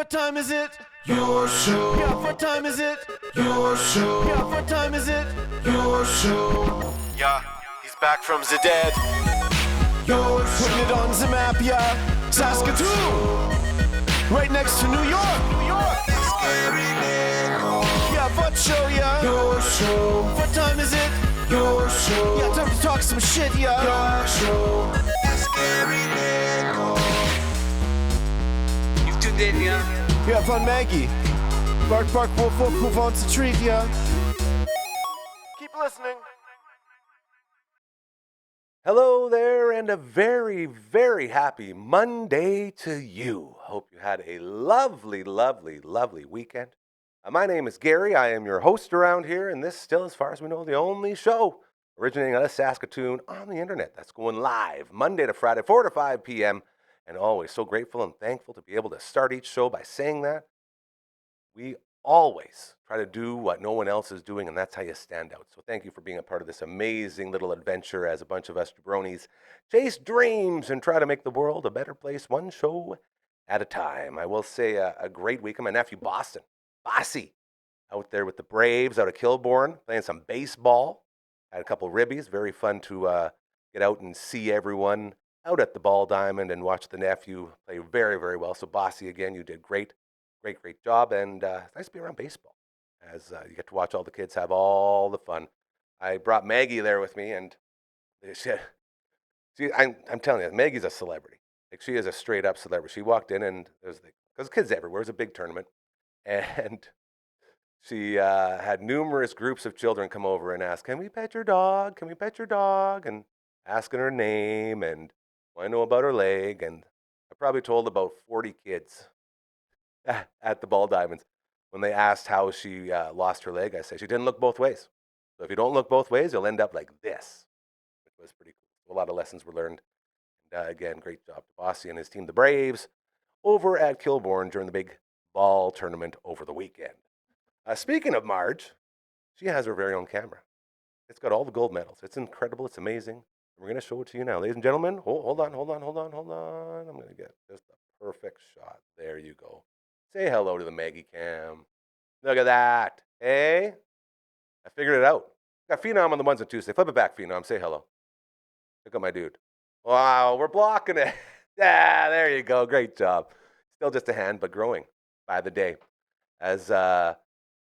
what time is it? Your show. Yeah, what time is it? Your show. Yeah, what time is it? Your show. Yeah, he's back from the dead. Your show. Putting it on the map, yeah. Saskatoon. Right next to New York. New York. Yeah, what show, yeah? Your show. What time is it? Your show. Yeah, time to talk some shit, yeah. Your show. You've tuned in, yeah? Yeah, fun Maggie. Bark, bark, wolf, wolf, who wants a treat, yeah? Keep listening. Hello there, and a very, very happy Monday to you. Hope you had a lovely, lovely, lovely weekend. My name is Gary. I am your host around here, and this still, as far as we know, the only show originating out of Saskatoon on the internet that's going live Monday to Friday, 4 to 5 p.m., and always so grateful and thankful to be able to start each show by saying that. We always try to do what no one else is doing, and that's how you stand out. So thank you for being a part of this amazing little adventure as a bunch of us jabronis chase dreams and try to make the world a better place, one show at a time. I will say a great weekend. My nephew Bossy, out there with the Braves out of Kilbourne, playing some baseball. Had a couple ribbies. Very fun to get out and see everyone out at the Ball Diamond and watch the nephew play very, very well. So Bossy, again, you did great. Great job, and it's nice to be around baseball as you get to watch all the kids have all the fun. I brought Maggie there with me, and I'm telling you, Maggie's a celebrity. Like, she is a straight-up celebrity. She walked in, and because kids everywhere. It was a big tournament, and she had numerous groups of children come over and ask, "Can we pet your dog? Can we pet your dog?" And asking her name and want to know about her leg. And I probably told about 40 kids at the Ball Diamonds when they asked how she lost her leg. I said she didn't look both ways. So if you don't look both ways, you'll end up like this, which was pretty cool. A lot of lessons were learned. And again, great job to Bossy and his team, the Braves, over at Kilbourne during the big ball tournament over the weekend. Speaking of Marge, she has her very own camera. It's got all the gold medals. It's incredible. It's amazing. We're going to show it to you now. Ladies and gentlemen, hold on. I'm going to get just a perfect shot. There you go. Say hello to the Maggie Cam. Look at that. Hey? I figured it out. Got Phenom on the ones and twos. Flip it back, Phenom. Say hello. Look at my dude. Wow, we're blocking it. Yeah, there you go. Great job. Still just a hand, but growing by the day. As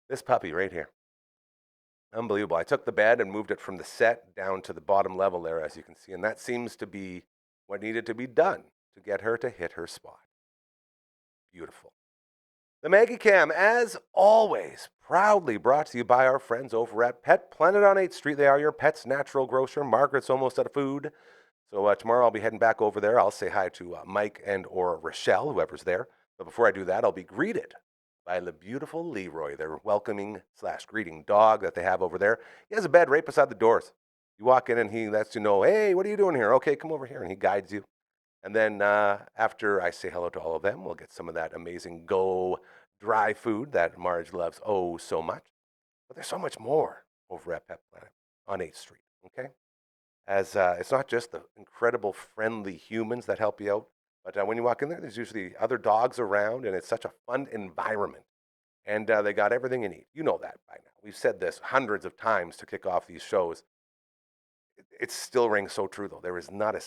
this puppy right here. Unbelievable. I took the bed and moved it from the set down to the bottom level there, as you can see. And that seems to be what needed to be done to get her to hit her spot. Beautiful. The Maggie Cam, as always, proudly brought to you by our friends over at Pet Planet on 8th Street. They are your pet's natural grocer. Margaret's almost out of food. So tomorrow I'll be heading back over there. I'll say hi to Mike and or Rochelle, whoever's there. But before I do that, I'll be greeted by the beautiful Leroy, their welcoming/greeting dog that they have over there. He has a bed right beside the doors. You walk in and he lets you know, "Hey, what are you doing here?" "Okay, come over here." And he guides you. And then after I say hello to all of them, we'll get some of that amazing Go dry food that Marge loves oh so much. But there's so much more over at Pet Planet on 8th Street, okay? As it's not just the incredible friendly humans that help you out, but when you walk in there, there's usually other dogs around, and it's such a fun environment. And they got everything you need. You know that by now. We've said this hundreds of times to kick off these shows. It still rings so true, though. There's not a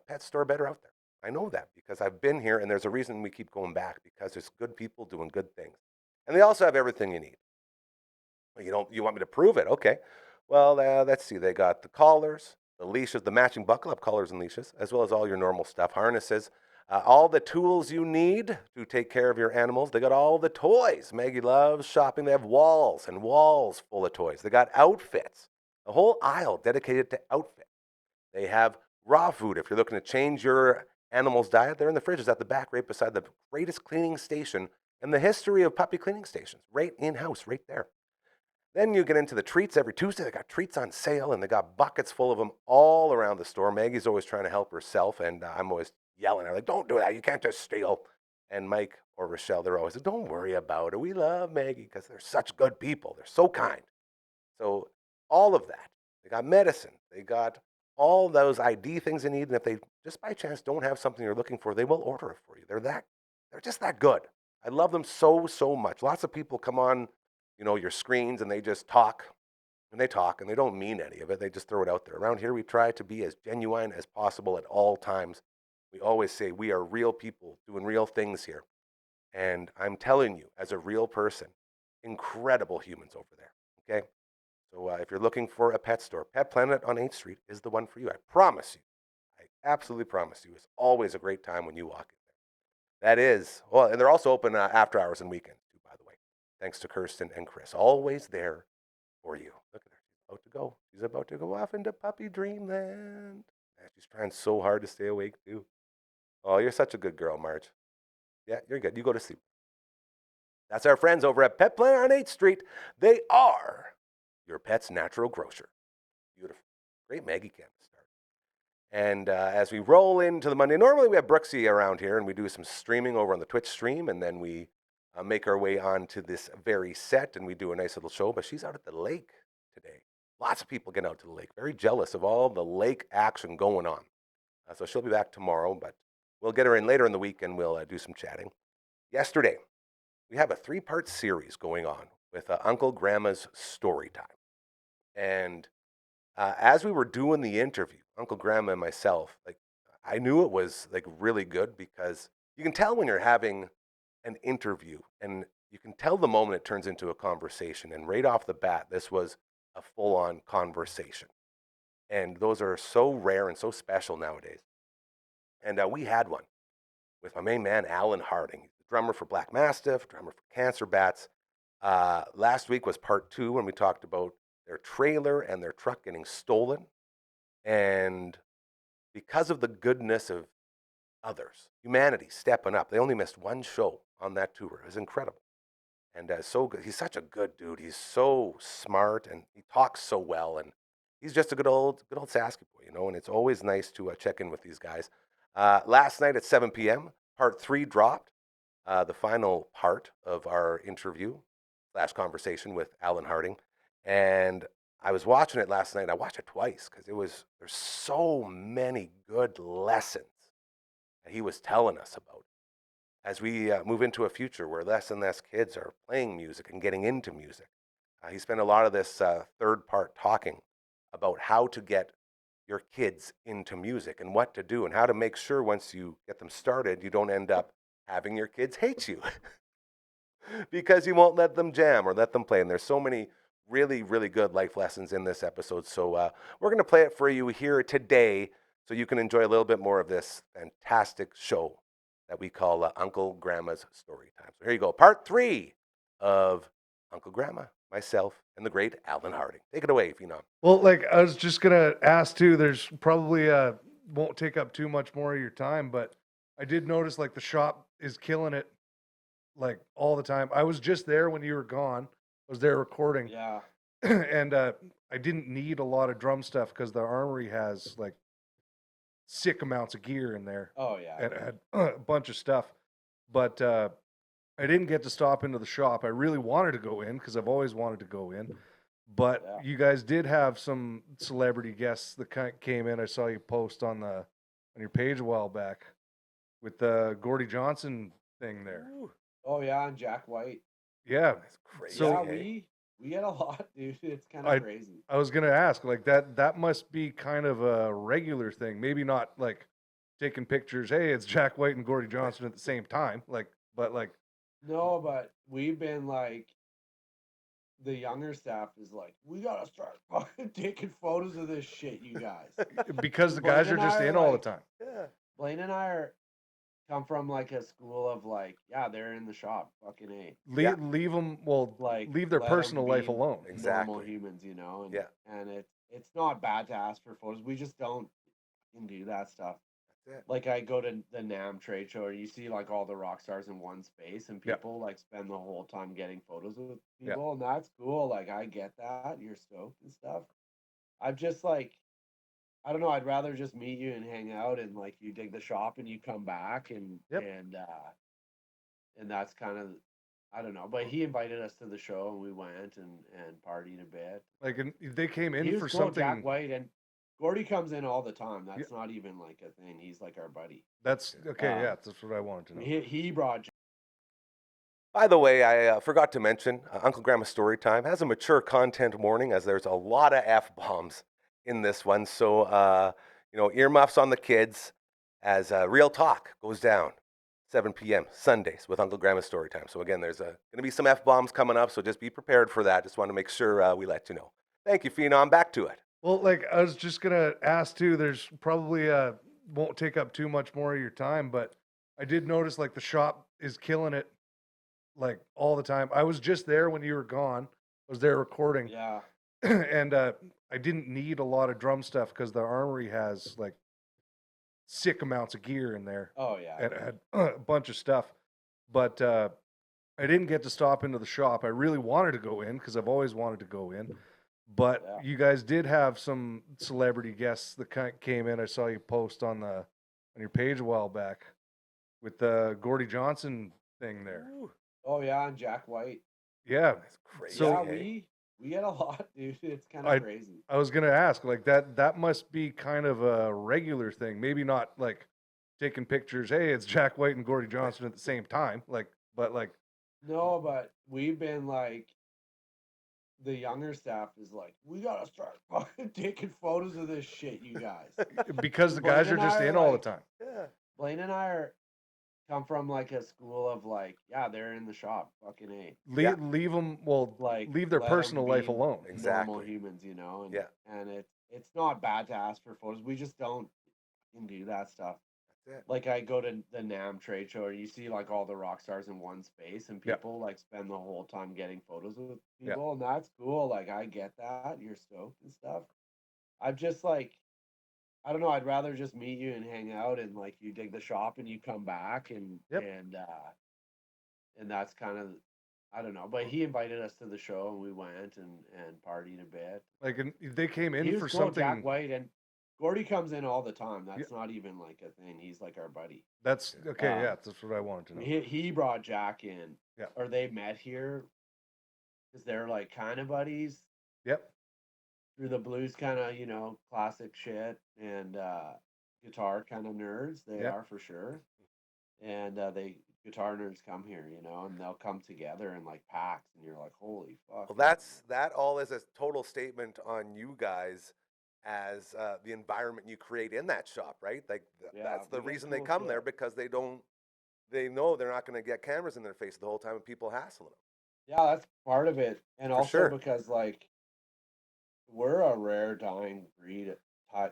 pet store better out there. I know that because I've been here, and there's a reason we keep going back, because there's good people doing good things. And they also have everything you need. You want me to prove it? Okay. Well, let's see. They got the collars, the leashes, the matching buckle-up collars and leashes, as well as all your normal stuff, harnesses, all the tools you need to take care of your animals. They got all the toys. Maggie loves shopping. They have walls and walls full of toys. They got outfits. A whole aisle dedicated to outfit. They have raw food. If you're looking to change your animal's diet, they're in the fridges at the back, right beside the greatest cleaning station in the history of puppy cleaning stations, right in-house, right there. Then you get into the treats. Every Tuesday, they got treats on sale, and they got buckets full of them all around the store. Maggie's always trying to help herself, and I'm always yelling at her, like, "Don't do that. You can't just steal." And Mike or Rochelle, they're always like, "Don't worry about it. We love Maggie because they're such good people. They're so kind." So all of that. They got medicine. They got all those ID things they need. And if they just by chance don't have something you're looking for, they will order it for you. They're just that good. I love them so, so much. Lots of people come on, your screens and they just talk and they talk and they don't mean any of it. They just throw it out there. Around here, we try to be as genuine as possible at all times. We always say we are real people doing real things here. And I'm telling you, as a real person, incredible humans over there. Okay. So if you're looking for a pet store, Pet Planet on 8th Street is the one for you. I promise you. I absolutely promise you. It's always a great time when you walk in there. That is, well, and they're also open after hours and weekends too, by the way. Thanks to Kirsten and Chris. Always there for you. Look at her. She's about to go. She's about to go off into puppy dreamland. Man, she's trying so hard to stay awake too. Oh, you're such a good girl, Marge. Yeah, you're good. You go to sleep. That's our friends over at Pet Planet on 8th Street. They are your pet's natural grocer. Beautiful. Great Maggie camp to start. And as we roll into the Monday, normally we have Brooksy around here and we do some streaming over on the Twitch stream, and then we make our way onto this very set and we do a nice little show. But she's out at the lake today. Lots of people get out to the lake. Very jealous of all the lake action going on. So she'll be back tomorrow, but we'll get her in later in the week and we'll do some chatting. Yesterday, we have a 3-part series going on with Uncle Gramma's story time. And as we were doing the interview, Uncle Gramma and myself, I knew it was really good because you can tell when you're having an interview and you can tell the moment it turns into a conversation. And right off the bat, this was a full-on conversation. And those are so rare and so special nowadays. And we had one with my main man, Alan Harding, the drummer for Black Mastiff, drummer for Cancer Bats. Last week was part 2 when we talked about their trailer and their truck getting stolen. And because of the goodness of others, humanity stepping up, they only missed one show on that tour. It was incredible. And so good. He's such a good dude. He's so smart and he talks so well. And he's just a good old Saskatchewan boy, and it's always nice to check in with these guys. Last night at 7 p.m., part 3 dropped, the final part of our interview / conversation with Alan Harding. And I was watching it last night. I watched it twice because there's so many good lessons that he was telling us about as we move into a future where less and less kids are playing music and getting into music. He spent a lot of this 3rd part talking about how to get your kids into music and what to do and how to make sure once you get them started, you don't end up having your kids hate you because you won't let them jam or let them play. And there's so many really, really good life lessons in this episode. So we're going to play it for you here today so you can enjoy a little bit more of this fantastic show that we call Uncle Gramma's Story Time. So here you go. Part 3 of Uncle Gramma, myself, and the great Alan Harding. Take it away, Phenom. Well, I was just going to ask too, there's probably won't take up too much more of your time, but I did notice the shop is killing it all the time. I was just there when you were gone. I was there recording. Yeah. And I didn't need a lot of drum stuff because the armory has sick amounts of gear in there. Oh yeah. And had a bunch of stuff. But I didn't get to stop into the shop. I really wanted to go in because I've always wanted to go in. But you guys did have some celebrity guests that came in. I saw you post on your page a while back with the Gordy Johnson thing there. Ooh. Oh yeah, and Jack White. Yeah, that's crazy. So yeah, we get a lot, dude. It's kind of crazy. I was gonna ask, that must be kind of a regular thing. Maybe not taking pictures. Hey, it's Jack White and Gordy Johnson at the same time. But no, but we've been the younger staff is we gotta start fucking taking photos of this shit, you guys. Because the guys are just in all the time. Yeah. Blaine and I come from a school of they're in the shop, fucking A. Leave them. Well, leave their personal life alone. Exactly. Normal humans, and, yeah. And it's not bad to ask for photos. We just don't do that stuff. I go to the NAMM trade show, and you see all the rock stars in one space, and people spend the whole time getting photos with people, and that's cool. I get that you're stoked and stuff. I'm just I don't know. I'd rather just meet you and hang out, and you dig the shop, and you come back, and that's kind of, I don't know. But he invited us to the show, and we went and partied a bit. And they came in for cool, something. Jack White and Gordy comes in all the time. That's not even a thing. He's our buddy. That's okay. Yeah, that's what I wanted to know. He brought By the way, I forgot to mention Uncle Grandma's Story Time has a mature content warning as there's a lot of F bombs in this one. So, earmuffs on the kids as Real Talk goes down 7 p.m. Sundays with Uncle Grandma's Story Time. So, again, there's going to be some F bombs coming up. So, just be prepared for that. Just want to make sure we let you know. Thank you, Phenom. Back to it. Well, like I was just gonna ask too. There's probably won't take up too much more of your time, but I did notice like the shop is killing it, like all the time. I was just there when you were gone. I was there recording, Yeah. and I didn't need a lot of drum stuff because the armory has like sick amounts of gear in there Oh yeah. and had a bunch of stuff. But I didn't get to stop into the shop. I really wanted to go in because I've always wanted to go in. But Yeah. you guys did have some celebrity guests that came in. I saw you post on your page a while back with the Gordy Johnson thing there. Oh yeah, and Jack White. Yeah, That's crazy. So- yeah, hey? we get a lot, dude. It's kind I- of crazy. I was gonna ask like that must be kind of a regular thing. Maybe not like taking pictures. Hey, it's Jack White and Gordy Johnson at the same time. But No, but we've been like, the younger staff is like, we gotta start fucking taking photos of this shit, you guys. because the Blaine guys are and I just are in all the like- time. Yeah. Blaine and I come from like a school of like, yeah, they're in the shop, fucking A. Yeah. Leave them. Well, Like, leave their let 'em personal life be alone. Exactly. Normal humans, you know. And, Yeah. And it's not bad to ask for photos. We just don't do that stuff. That's it. Like I go to the NAM trade show, and you see like all the rock stars in one space, and Yeah. people like spend the whole time getting photos with Yeah. people, and that's cool. Like I get that, you're stoked and stuff. I'm just like, I don't know. I'd rather just meet you and hang out, and like you dig the shop, and you come back, and Yep. and that's kind of, I don't know. But he invited us to the show, and we went and partied a bit. Like and they came in He for was cool, something. Jack White, and Gordy comes in all the time. That's not even like a thing. He's like our buddy. That's okay. Um, Yeah, that's what I wanted to know. He brought Jack in. Yeah. Or they met here because they're like kind of buddies Yep. through the blues kind of, classic shit and guitar kind of nerds. They Yeah. are for sure. And they guitar nerds come here, and they'll come together in like packs, and you're like, holy fuck. Well, that all is a total statement on you guys as the environment you create in that shop, right? Like Yeah, that's the we get reason they cool come shit. there because they know they're not going to get cameras in their face the whole time and people hassling them. Yeah, that's part of it. And For also sure. because like we're a rare dying breed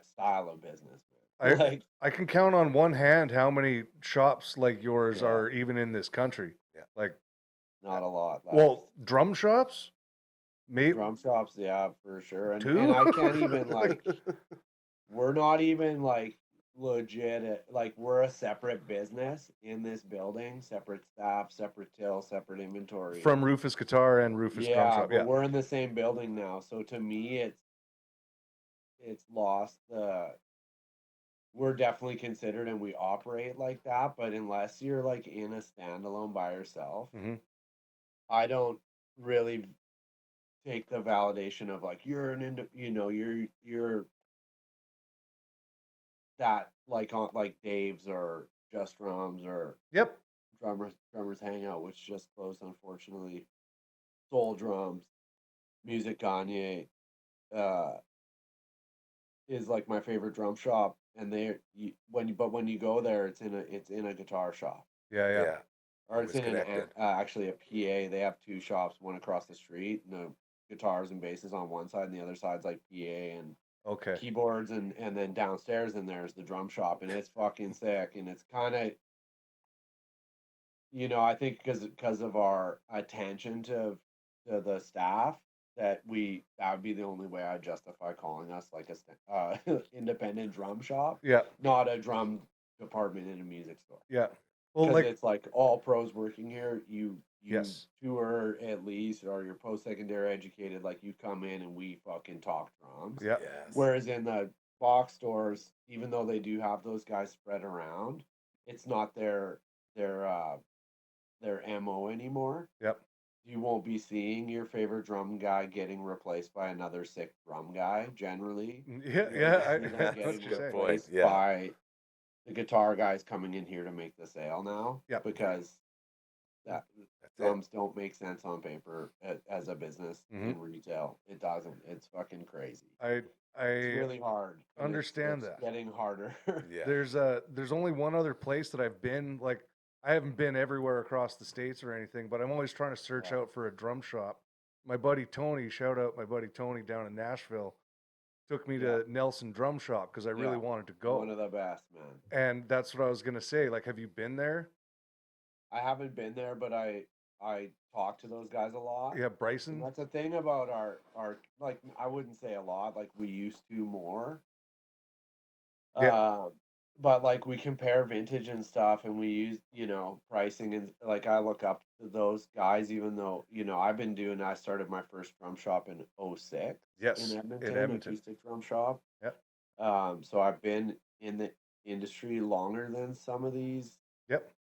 style of business, man. Like, I can count on one hand how many shops like yours Yeah. are even in this country. Yeah. Like, not a lot. well, drum shops, maybe. Drum shops, yeah, for sure. And, Two? and I can't even like, we're not even like legit. Like we're a separate business in this building, separate staff, separate till, separate inventory. From Rufus Guitar and Rufus Drum yeah, Shop. but Yeah. we're in the same building now. So to me, it's lost the. We're definitely considered, and we operate like that. But unless you're like in a standalone by yourself, Mhm. I don't really take the validation of like you're you're that like on like Dave's or Just Drums or Yep. Drummers Hangout, which just closed unfortunately. Soul Drums, Music Gagne, is like my favorite drum shop, and when you go there, it's in a guitar shop. Yeah. Yeah. Yeah. Or it's in Disconnected. actually a PA. They have two shops, one across the street, and the guitars and basses on one side, and the other side's like PA and Okay. keyboards, and then downstairs in there's the drum shop, and it's fucking sick, and it's kind of, I think because of our attention to the staff that would be the only way I'd justify calling us like a independent drum shop, Yeah. not a drum department in a music store. Yeah. Well, Because like, it's like all pros working here, you Yes. tour at least, or you're post-secondary educated, like you come in and we fucking talk drums. yeah. Yes. Whereas in the box stores, even though they do have those guys spread around, it's not their MO anymore. Yep. You won't be seeing your favorite drum guy getting replaced by another sick drum guy generally. Yeah. You're Yeah. gonna I, see them that's getting what you're saying. point. replaced Yeah. by the guitar guys coming in here to make the sale now. Yep. Because that That's it. drums don't make sense on paper as a business Mhm. in retail. It doesn't. It's fucking crazy. I It's really hard. and understand it's that. getting harder. Yeah. There's only one other place that I've been. Like, I haven't been everywhere across the states or anything, but I'm always trying to search Yeah. out for a drum shop. My buddy Tony, shout out my buddy Tony down in Nashville, took me Yeah. to Nelson Drum Shop because I really Yeah. wanted to go. One of the best, man. And that's what I was gonna say. Like, have you been there? I haven't been there, but I talk to those guys a lot. Yeah, And Bryson. that's the thing about our like I wouldn't say a lot, like we used to more. Yeah. But like we compare vintage and stuff and we use, pricing and like I look up to those guys even though, I started my first drum shop in '06 Yes, in in Edmonton, Edmonton. acoustic drum shop. Yep. So I've been in the industry longer than some of these Yep.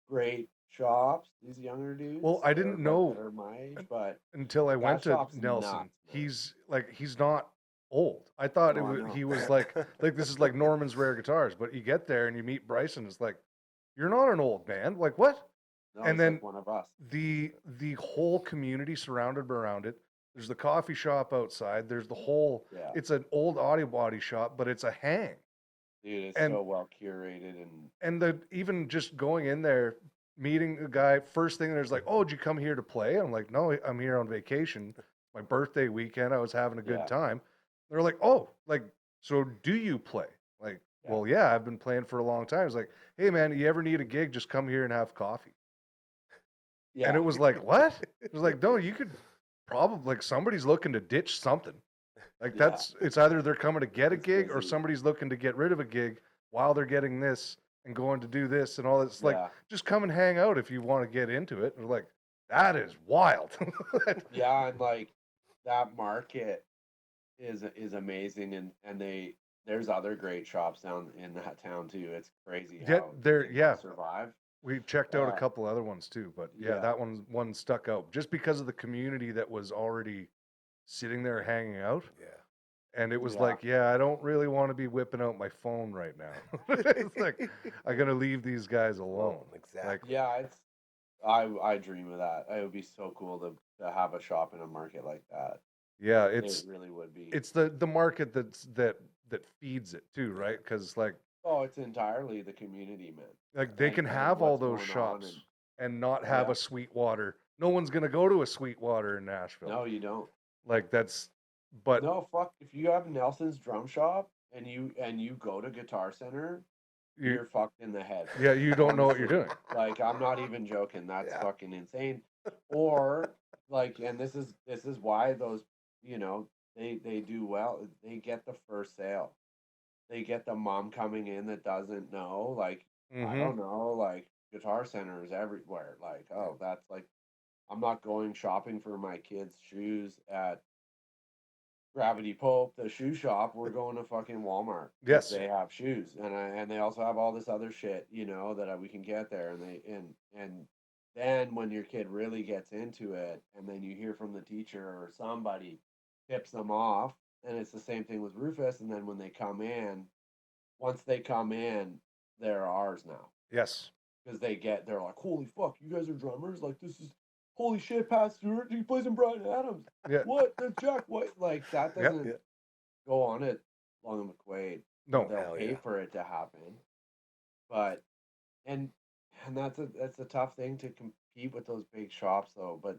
great shops, these younger dudes. Well, I that didn't are, know that are my age, but until I that went to shop's Nelson. nuts, man. He's not old. I thought No, I know. he was like this is like Norman's Rare Guitars, but you get there and you meet Bryson. It's like, you're not an old man. Like, what? No, And he's then like one of us. the whole community surrounded around it. There's the coffee shop outside. There's the whole. Yeah. It's an old audio body shop, but it's a hang. Dude, it's and- so well curated and And even just going in there, meeting a guy, first thing there's like, oh, did you come here to play? I'm like, no, I'm here on vacation. My birthday weekend, I was having a good Yeah. time. They're like, oh, like, so do you play? Like, Yeah. well, yeah, I've been playing for a long time. It's like, hey man, you ever need a gig, just come here and have coffee. yeah. And it was like, what? It was like, no, you could probably, like, somebody's looking to ditch something. Like, Yeah. it's either they're coming to get a It's gig or busy. somebody's looking to get rid of a gig while they're getting this and going to do this and all this. Like, Yeah. just come and hang out if you want to get into it. And we're like, that is wild. Yeah, and like that market is amazing and there's other great shops down in that town too. It's crazy Yeah, how they're- they yeah. survive. We checked out a Uh, couple other ones too, but yeah, yeah. that one stuck out just because of the community that was already sitting there hanging out. Yeah. And it was Yeah. like, yeah, I don't really want to be whipping out my phone right now. It's like, I gotta leave these guys alone. Exactly. Like, Yeah, it's I dream of that. It would be so cool to have a shop in a market like that. yeah, It really would be. it's the market that feeds it too, right? Because like it's entirely the community, man. they And- can and have all what's those going on shops and not have Yeah. a Sweetwater. No one's gonna go to a Sweetwater in Nashville. No, you don't. Like that's, but No, fuck. If you have Nelson's drum shop and you go to Guitar Center, you, you're fucked in the head. yeah, you don't know what you're Honestly. doing. Like I'm not even joking. That's Yeah. fucking insane. Or like, and this is why those they do well. They get the first sale. They get the mom coming in that doesn't know. Like I Mhm. don't know. Like Guitar Center is everywhere. Like that's like I'm not going shopping for my kids' shoes at Gravity Pope, the shoe shop. We're going to fucking Walmart. 'Cause Yes. they have shoes, and they also have all this other shit, that we can get there. And then when your kid really gets into it, and then you hear from the teacher or somebody tips them off, and it's the same thing with Rufus. And then when they come in, once they come in, they're ours now Yes. because they're like, holy fuck, you guys are drummers. Like this is holy shit, Pat Stewart. He plays in Brian Adams. Yeah. What? That's Jack White. Like that Yep. doesn't go on at Long and McQuaid. No. They'll Hell pay yeah. for it to happen. But and that's a tough thing to compete with those big shops though. But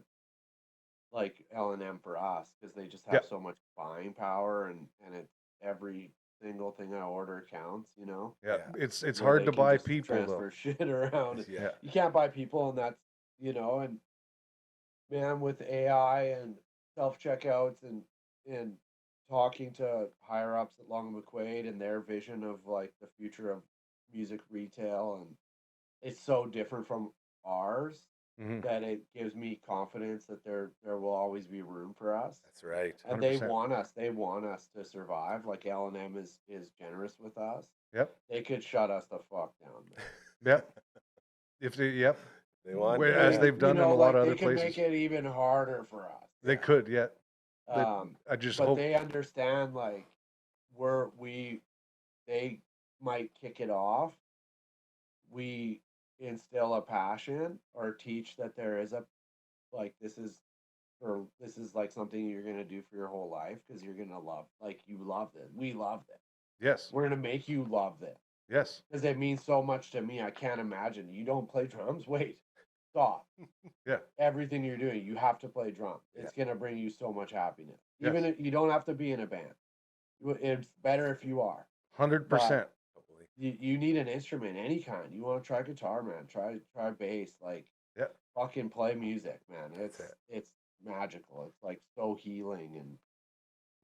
like L&M for us because they just have Yep. so much buying power and it's every single thing I order counts. Yeah. Yeah. It's where hard they to can buy just people transfer though. shit around. Yeah. You can't buy people, and that's and man, with AI and self checkouts and talking to higher ups at Long and McQuaid and their vision of like the future of music retail, and it's so different from ours Mhm. that it gives me confidence that there will always be room for us. That's right. And they 100%. want us to survive. Like L&M is generous with us. Yep. They could shut us the fuck down. man. Yep. If they, yep. They want Whereas yeah. they've done in a lot of they other could places. make it even harder for us. They could, yeah. But Um, I just but hope. they understand like they might kick it off. instill a passion or teach that there is a, like, this is like something you're gonna do for your whole life because you're gonna love, like, you loved it. We loved it. Yes. We're gonna make you love it Yes. because it means so much to me. I can't imagine you don't play drums. Wait, stop. Yeah. Everything you're doing, you have to play drums. It's gonna bring you so much happiness. Yes. Even if you don't have to be in a band. It's better if you are. 100%. You need an instrument, any kind. You want to try guitar, man. Try bass. Like, Yeah. fucking play music, man. That's It's magical. It's like so healing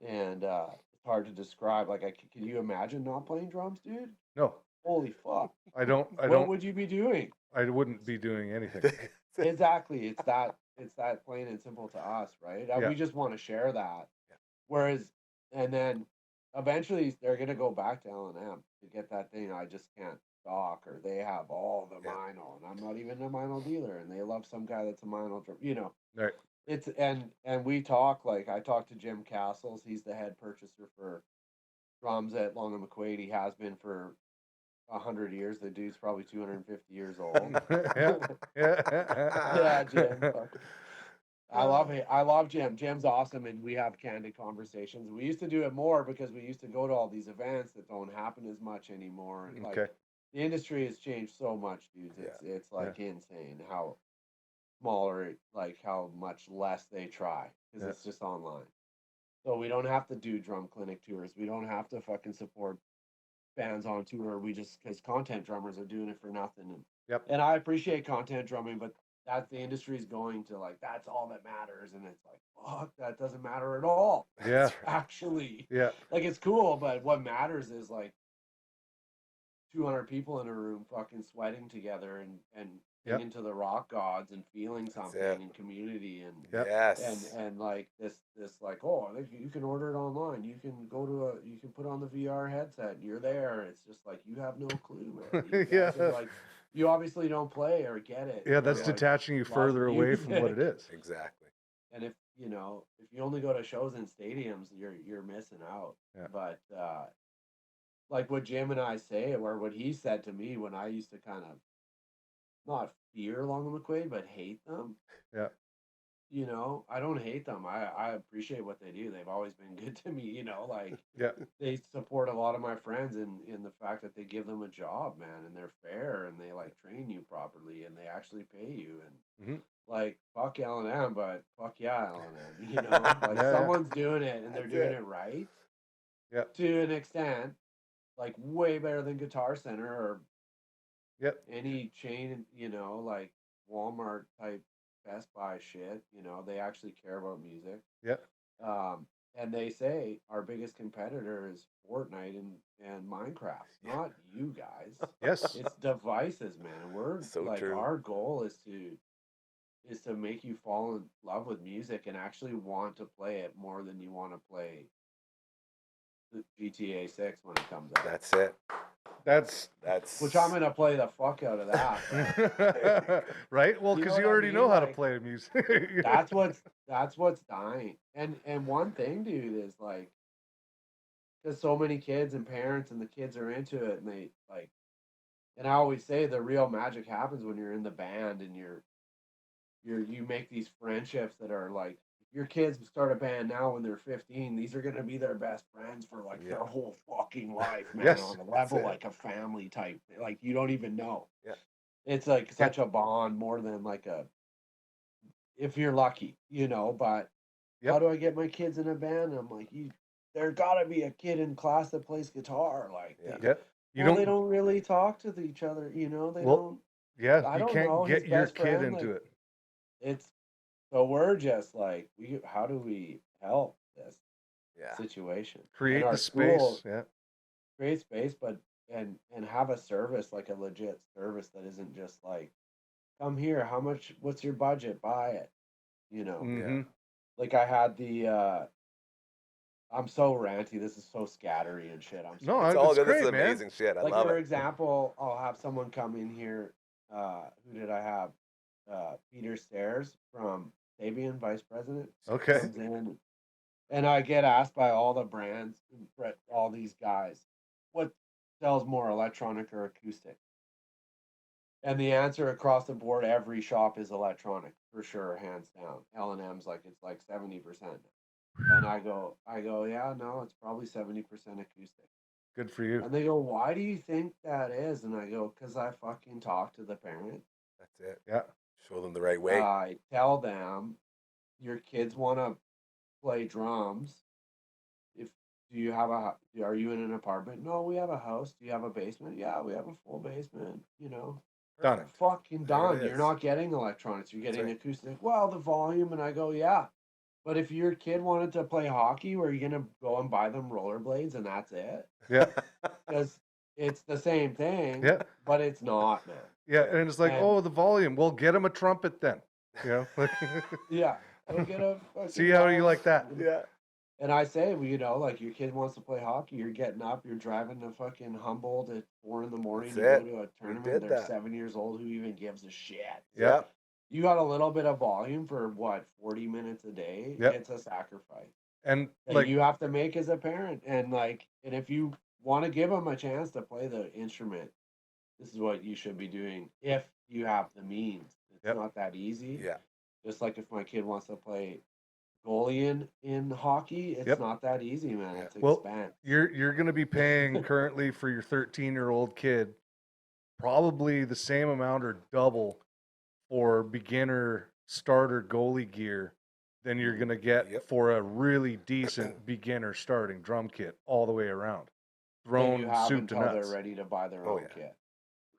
and it's hard to describe. Like, can you imagine not playing drums, dude? No, Holy fuck! I don't. What would you be doing? I wouldn't be doing anything. Exactly. It's that plain and simple to us, right? Yeah. We just want to share that. Yeah. Whereas, and then eventually they're gonna go back to L&M to get that thing I just can't stock, or they have all the vinyl, and I'm not even a vinyl dealer, and they love some guy that's a vinyl drum, Right. It's and we talk, like, I talked to Jim Castles. He's the head purchaser for drums at Long and McQuaid. He has been for 100 years. The dude's probably 250 years old. Yeah. Yeah, Jim. I love it. I love Jim. Jim's awesome, and we have candid conversations. We used to do it more because we used to go to all these events that don't happen as much anymore. And, like, Okay. the industry has changed so much, dudes. It's like insane how smaller, like, how much less they try because it's just online. So we don't have to do drum clinic tours. We don't have to fucking support bands on tour. We just, because content drummers are doing it for nothing. And I appreciate content drumming, but that the industry is going to, like, that's all that matters, and it's like, fuck, that doesn't matter at all. Yeah. Actually, Yeah. like, it's cool, but what matters is, like, 200 people in a room fucking sweating together and singing to the rock gods and feeling something in community and Yes. and like this like, oh, you can order it online, you can go to you can put on the VR headset and you're there. It's just like, you have no clue, man. You guys are, like, you obviously don't play or get it. Yeah, that's like, detaching you further away from what it is. Exactly. And if you only go to shows in stadiums, you're missing out. Yeah. But like what Jim and I say, or what he said to me when I used to kind of not fear Long and McQuaid, but hate them. Yeah. I don't hate them. I appreciate what they do. They've always been good to me, like, Yeah. they support a lot of my friends in the fact that they give them a job, man, and they're fair, and they, like, train you properly, and they actually pay you, and like, fuck L&M, but fuck yeah, L&M, like, someone's doing it, and they're doing it right. Yeah. To an extent, like, way better than Guitar Center or any chain, like Walmart type, Best Buy shit. They actually care about music. Yeah. And they say our biggest competitor is Fortnite and Minecraft, not you guys. Yes. It's devices, man. And we're So like, true. our goal is to make you fall in love with music and actually want to play it more than you want to play the GTA 6 when it comes out. That's it. That's Which I'm gonna play the fuck out of that. right. Well, because you already know how to play music. that's what's dying. And one thing, dude, is like, because so many kids and parents and the kids are into it, and they like, and I always say the real magic happens when you're in the band and you make these friendships that are like, your kids start a band now when they're 15, these are going to be their best friends for like their whole fucking life, man, on a level like a family type. Like, you don't even know. Yeah. It's like such a bond, more than like if you're lucky, but how do I get my kids in a band? I'm like, there gotta be a kid in class that plays guitar. Like, they don't really talk to each other, they don't. Yeah, I you don't can't know, get his your best kid friend, into like, it. So we're just like, how do we help this situation? Create our the space, school, create space, but and have a service, like a legit service that isn't just like, come here, what's your budget, buy it, Like, I had I'm so ranty, this is so scattery and shit. It's all good. Great, this is man. amazing shit. I like, love for it. example, I'll have someone come in here. Who did I have? Peter Stairs from Sabian, vice president. Okay. Comes in, and I get asked by all the brands, all these guys, what sells more, electronic or acoustic? And the answer across the board, every shop is electronic for sure, hands down. L&M's like it's like 70%. And I go, yeah, no, it's probably 70% acoustic. Good for you. And they go, why do you think that is? And I go, because I fucking talk to the parent. That's it. Yeah. Show them the right way. I tell them, your kids want to play drums. Do you have are you in an apartment? No, we have a house. Do you have a basement? Yeah, we have a full basement, you know. Done it. Fucking There it done. You're is. not getting electronics. You're That's getting right. acoustic. Well, the volume, and I go, yeah. But if your kid wanted to play hockey, were you gonna go and buy them rollerblades and that's it? Yeah. Because it's the same thing. Yeah. But it's not, man. Yeah. And it's like, And- oh, the volume. Well, get him a trumpet then. You know. Yeah. Go get a fucking See how you house. like that. Yeah. And I say, well, you know, like your kid wants to play hockey, you're getting up, you're driving to fucking Humboldt at 4 a.m. That's to go it. to a did tournament. They're that. 7 years old. Who even gives a shit? Yep. You got a little bit of volume for what, 40 minutes a day? Yep. It's a sacrifice And that like, you have to make as a parent. And if you want to give them a chance to play the instrument, this is what you should be doing if you have the means. It's Yep. not that easy. Yeah. Just like if my kid wants to play goalie in hockey, it's Yep. not that easy, man. Yeah. It's Well, expensive. you're going to be paying currently for your 13-year-old kid probably the same amount or double for beginner starter goalie gear than you're going to get Yep. for a really decent beginner starting drum kit all the way around. That Thrown you have soup to until nuts. they're ready to buy their Oh, own yeah. kit.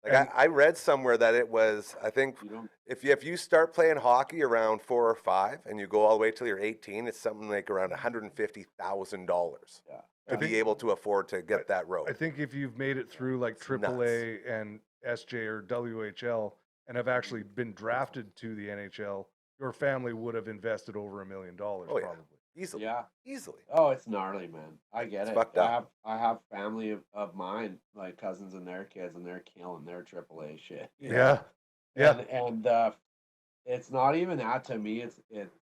Like And- I read somewhere that it was, I think, You don't. if you start playing hockey around 4 or 5 and you go all the way till you're 18, it's something like around $150,000 Yeah. to be able to afford to get that road. I think if you've made it through like It's AAA and SJ or WHL and have actually been drafted to the NHL, your family would have invested over $1 million Oh, yeah. probably. Easily. Yeah. Easily. Oh, it's gnarly, man. I get It's it. fucked up. I have family of mine, like cousins and their kids, and they're killing their AAA shit. you know? Yeah. And it's not even that to me. It's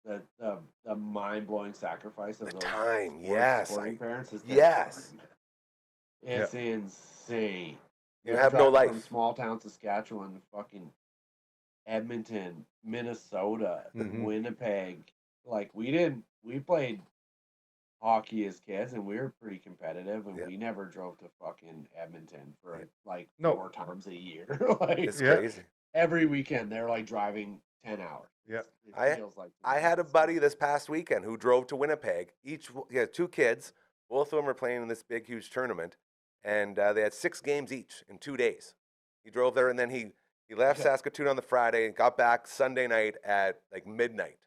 the mind blowing sacrifice of The those time, yes, supporting parents is yes. It's insane. You They're have no driving from life. small town Saskatchewan, to fucking Edmonton, Minnesota, Mhm. Winnipeg. Like we played hockey as kids and we were pretty competitive and Yeah. we never drove to fucking Edmonton for Yeah. like No. 4 times a year. Like It's Yeah. crazy. every weekend they're like driving 10 hours. Yeah. It I- feels like I had a buddy this past weekend who drove to Winnipeg. He had 2 kids. Both of them were playing in this big, huge tournament, and they had 6 games each in 2 days. He drove there, and then he left Yeah. Saskatoon on the Friday and got back Sunday night at like midnight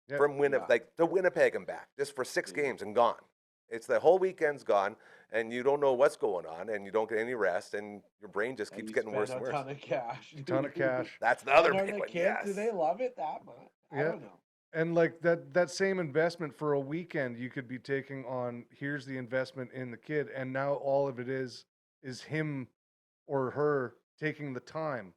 Yeah. from Winnipeg, Yeah. like to Winnipeg and back, just for 6 Yeah. games and gone. It's the whole weekend's gone, and you don't know what's going on, and you don't get any rest, and your brain just And keeps you getting worse spend and a worse. ton of cash. Ton of cash. That's the other And are big the one. kids, Yes. do they love it that much? I Yeah. don't know. And like that same investment for a weekend you could be taking on, here's the investment in the kid, and now all of it is him or her taking the time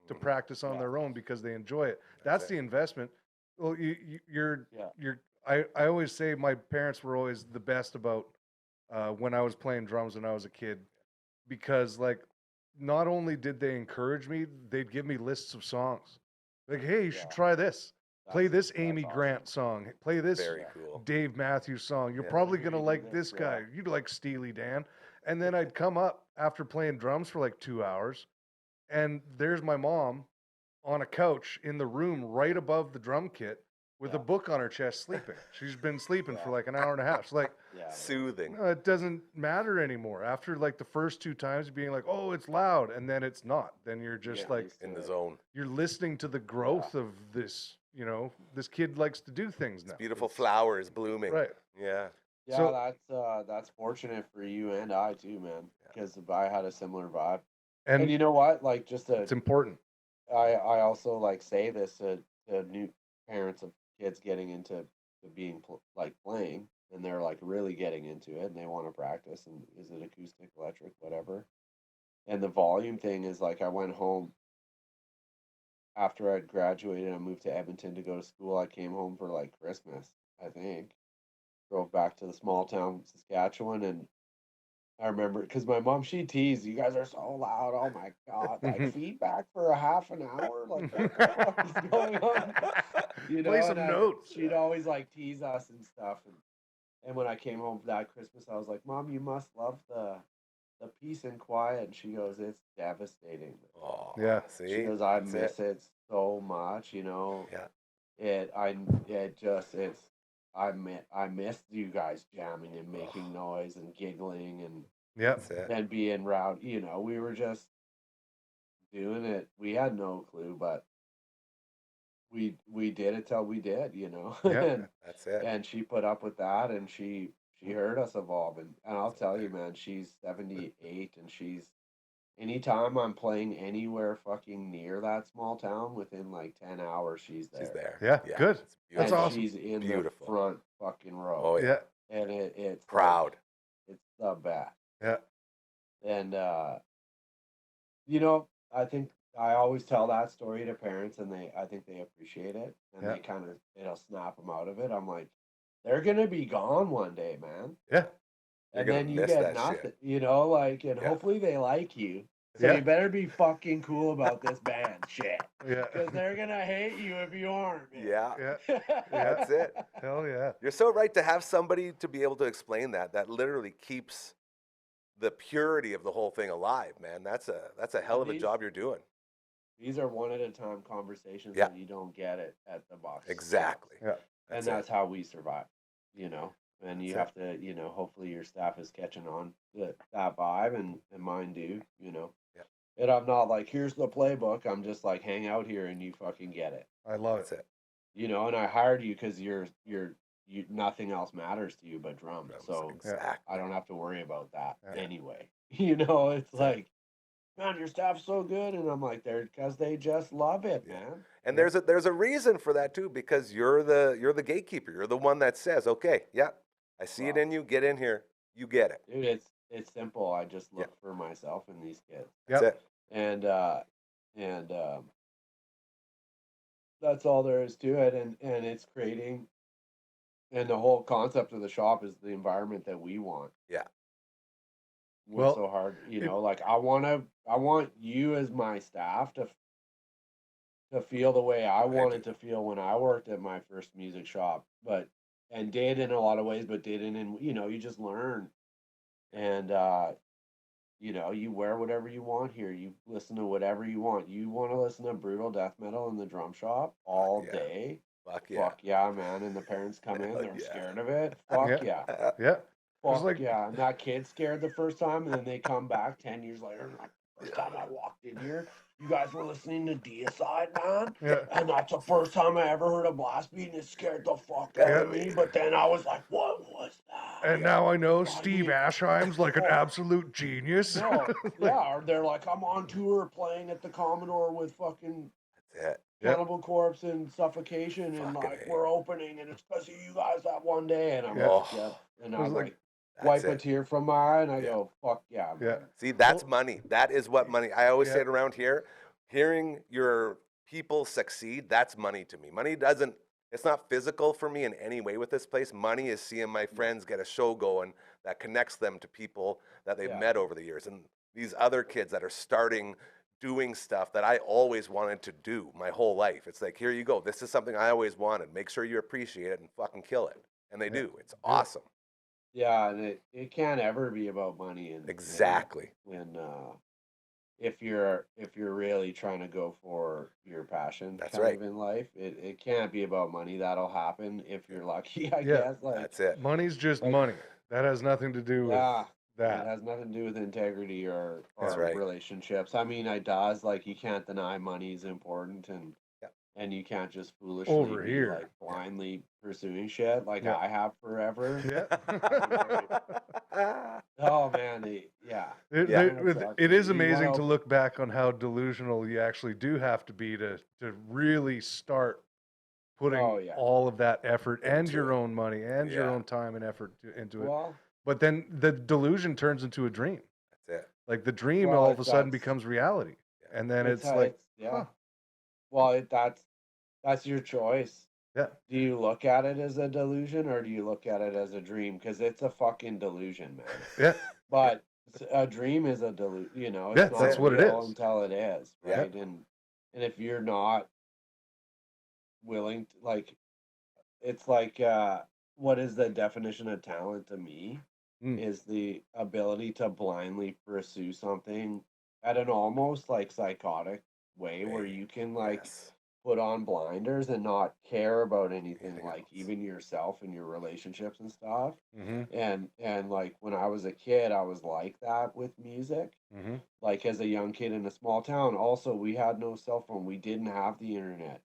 to Mhm. practice on Yeah. their own because they enjoy it. That's it. the investment. Well, you're Yeah. I always say my parents were always the best about when I was playing drums when I was a kid, because like not only did they encourage me, they'd give me lists of songs. Like, hey, you should Yeah. try this. Play That's- this Amy that's Grant awesome. song. Play this Very cool. Dave Matthews song. You're Yeah. probably Maybe gonna we do like this, this guy. yeah. You'd like Steely Dan. And then I'd come up after playing drums for like 2 hours, and there's my mom on a couch in the room right above the drum kit with a Yeah. book on her chest sleeping. She's been sleeping for Yeah. like an hour and a half. She's like, Yeah. Soothing. no, it doesn't matter anymore. After like the first 2 times being like, oh, it's loud, and then it's not. Then you're just get like, used In to the it. zone. you're listening to the growth of this, this kid likes to do things now. Beautiful It's- flowers blooming. Right. Yeah. Yeah, So- that's fortunate for you and I too, man. Because I had a similar vibe. And And you know what? Like, just it's important. I also like say this to new parents of kids getting into being playing, and they're like really getting into it, and they want to practice. And is it acoustic, electric, whatever? And the volume thing is like I went home after I'd graduated. I moved to Edmonton to go to school. I came home for like Christmas, I think. Drove back to the small town Saskatchewan, and I remember because my mom, she teased, you guys are so loud. Oh my God. Like feedback for a half an hour? Like what the fuck is going on? You Play know, some and notes. she'd always like tease us and stuff. And when I came home for that Christmas, I was like, Mom, you must love the peace and quiet. And she goes, it's devastating. Oh, Yeah. see, She goes, I that's miss it so much, you know. Yeah. I missed you guys jamming and making noise and giggling and Yep. That's it. and being rowdy. You know, we were just doing it. We had no clue, but we did it till we did, you know. Yep. That's it. And she put up with that, and she heard us evolve. And I'll tell you, man, she's 78, and she's anytime I'm playing anywhere fucking near that small town, within like 10 hours, she's there. She's there. Yeah, good. It's That's And awesome. she's in Beautiful. the front fucking row. Oh, yeah. Yeah. And it's Proud. like, it's the best. Yeah. And you know, I think I always tell that story to parents, and I think they appreciate it, and Yeah. they kind of, it'll snap them out of it. I'm like, they're gonna be gone one day, man. Yeah. You're And gonna then you miss get that nothing, shit. you know, like, and Yeah. hopefully they like you. So Yeah. you better be fucking cool about this band shit, Yeah. because they're gonna hate you if you aren't. Man. Yeah. Yeah. That's it. Hell yeah. You're so right to have somebody to be able to explain that literally keeps the purity of the whole thing alive, man. That's a hell of a These- job you're doing. These are one at a time conversations Yeah. that you don't get it at the box. Exactly. Yeah. And that's how we survive, you know. And you That's have to, you know, hopefully your staff is catching on that vibe, and mine do, you know. Yeah. And I'm not like, here's the playbook. I'm just like, hang out here and you fucking get it, I love That's it. it. you know. And I hired you because you nothing else matters to you but drums. So Exactly. I don't have to worry about that Yeah. anyway. You know, it's like, man, your staff's so good, and I'm like, they're because they just love it, Yeah. man. And there's a reason for that too, because you're the gatekeeper. You're the one that says, okay, yeah, I see it Wow. in you. Get in here. You get it. Dude, it's simple. I just look for myself in these kids. That's Yep. it. And that's all there is to it. And it's creating, and the whole concept of the shop is the environment that we want. Yeah. We're Well, so hard, you know, like I want you as my staff to feel the way I wanted to feel when I worked at my first music shop, and did in a lot of ways, but didn't. And, you know, you just learn. And, you know, you wear whatever you want here. You listen to whatever you want. You want to listen to brutal death metal in the drum shop all yeah. day. Fuck yeah. Fuck yeah, man. And the parents come in, Hell they're yeah. scared of it. Fuck Yeah. yeah. Yeah. Fuck like- yeah. And that kid's scared the first time, and then they come back 10 years later, and like, first time I walked in here, you guys were listening to Deicide, man. Yeah. And that's the first time I ever heard a blast beat, and it scared the fuck out of me. But then I was like, what was that? And now I know Why do Steve you- Ashheim's like an Oh. absolute genius. No, yeah, or they're like, I'm on tour playing at the Commodore with fucking That's it. Yep. Cannibal Corpse and Suffocation, and Fucking like, A. we're opening, and it's because of you guys that one day. And I'm Yeah. like, yeah. And It I was like, like- wipe That's a it. tear from my eye, and I Yeah. go, fuck yeah, man. Yeah. See, that's money. That is what money. I always say Yeah. it around here. Hearing your people succeed, that's money to me. Money doesn't. It's not physical for me in any way with this place. Money is seeing my friends get a show going that connects them to people that they've Yeah. met over the years, and these other kids that are starting doing stuff that I always wanted to do my whole life. It's like, here you go. This is something I always wanted. Make sure you appreciate it and fucking kill it. And they Yeah. do. It's awesome. Yeah, and it can't ever be about money. And Exactly. when if you're really trying to go for your passion, That's kind right. of in life, it can't be about money. That'll happen if you're lucky, I Yeah. guess. Like, That's it. Money's just Like- money. That has nothing to do with yeah. It that. has nothing to do with integrity or That's right. relationships. I mean, it does. Like, you can't deny money is important, and Yeah. and you can't just foolishly Over be here. like blindly pursuing shit like Yeah. I have forever. Yeah. Oh man, yeah. It, Yeah. it is You amazing wanna- to look back on how delusional you actually do have to be to really start putting Oh, yeah. all of that effort and Into your it. own money and your Yeah. own time and effort into it. Well, But then the delusion turns into a dream. That's it. Like the dream Well, all of a sudden that's- becomes reality. And then it's how like, yeah. huh. Well, that's your choice. yeah, Do you look at it as a delusion, or do you look at it as a dream? Because it's a fucking delusion, man. yeah, But a dream is a you know, Yeah, it's not that's what it real is. until it is, Yeah. right? And if you're not willing to, like, it's like what is the definition of talent to me? Mm. Is the ability to blindly pursue something at an almost like psychotic way where you can like Yes. put on blinders and not care about anything, Anything like else. even yourself and your relationships and stuff. Mm-hmm. And like when I was a kid, I was like that with music. Mm-hmm. Like as a young kid in a small town, also we had no cell phone. We didn't have the internet.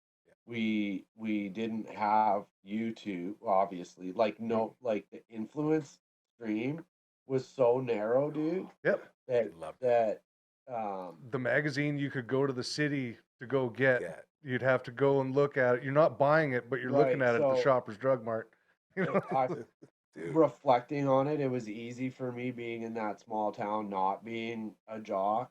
We didn't have YouTube, obviously. Like no, like the influence stream was so narrow, dude. Yep. That Loved that The magazine you could go to the city to go get. Yeah. You'd have to go and look at it. You're not buying it, but you're looking right. at it at the So Shoppers Drug Mart. You know? I Dude. reflecting on it, it was easy for me being in that small town, not being a jock,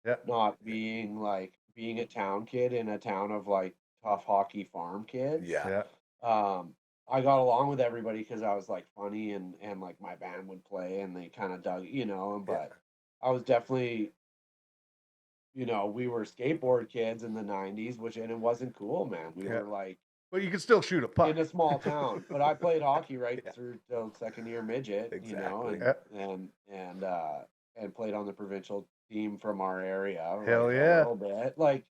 Yeah. not being like being a town kid in a town of like tough hockey farm kids. Yeah. Yeah. I got along with everybody because I was like funny and like my band would play and they kind of dug, but I was definitely, we were skateboard kids in the 90s, and it wasn't cool, man. We Yeah. were like But you could still shoot a puck. in a small town, but I played hockey right Yeah. through till second year midget, Exactly. and played on the provincial team from our area. Hell like, yeah. a little bit. Like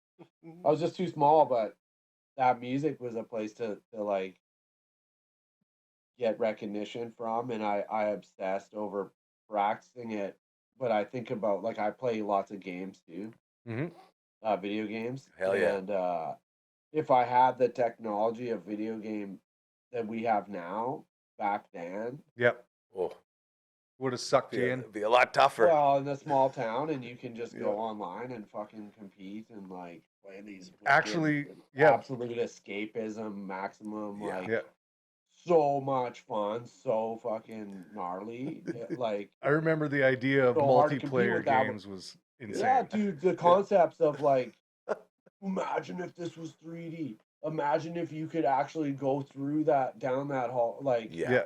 I was just too small, but that music was a place to like get recognition from, and I obsessed over practicing it. But I think about like I play lots of games too, Mm-hmm. video games. Hell yeah. And if I had the technology of video game that we have now back then, Yep. Oh, Would have sucked you in. be a lot tougher. well, in a small town, and you can just go online and fucking compete and like play these Actually, wicked, yeah. absolute escapism maximum, Yeah. like Yeah. so much fun, so fucking gnarly, like I remember the idea of so hard to compete multiplayer with that. games was insane. Yeah, dude, the concepts of like, imagine if this was 3D. Imagine if you could actually go through that down that hall, like Yeah.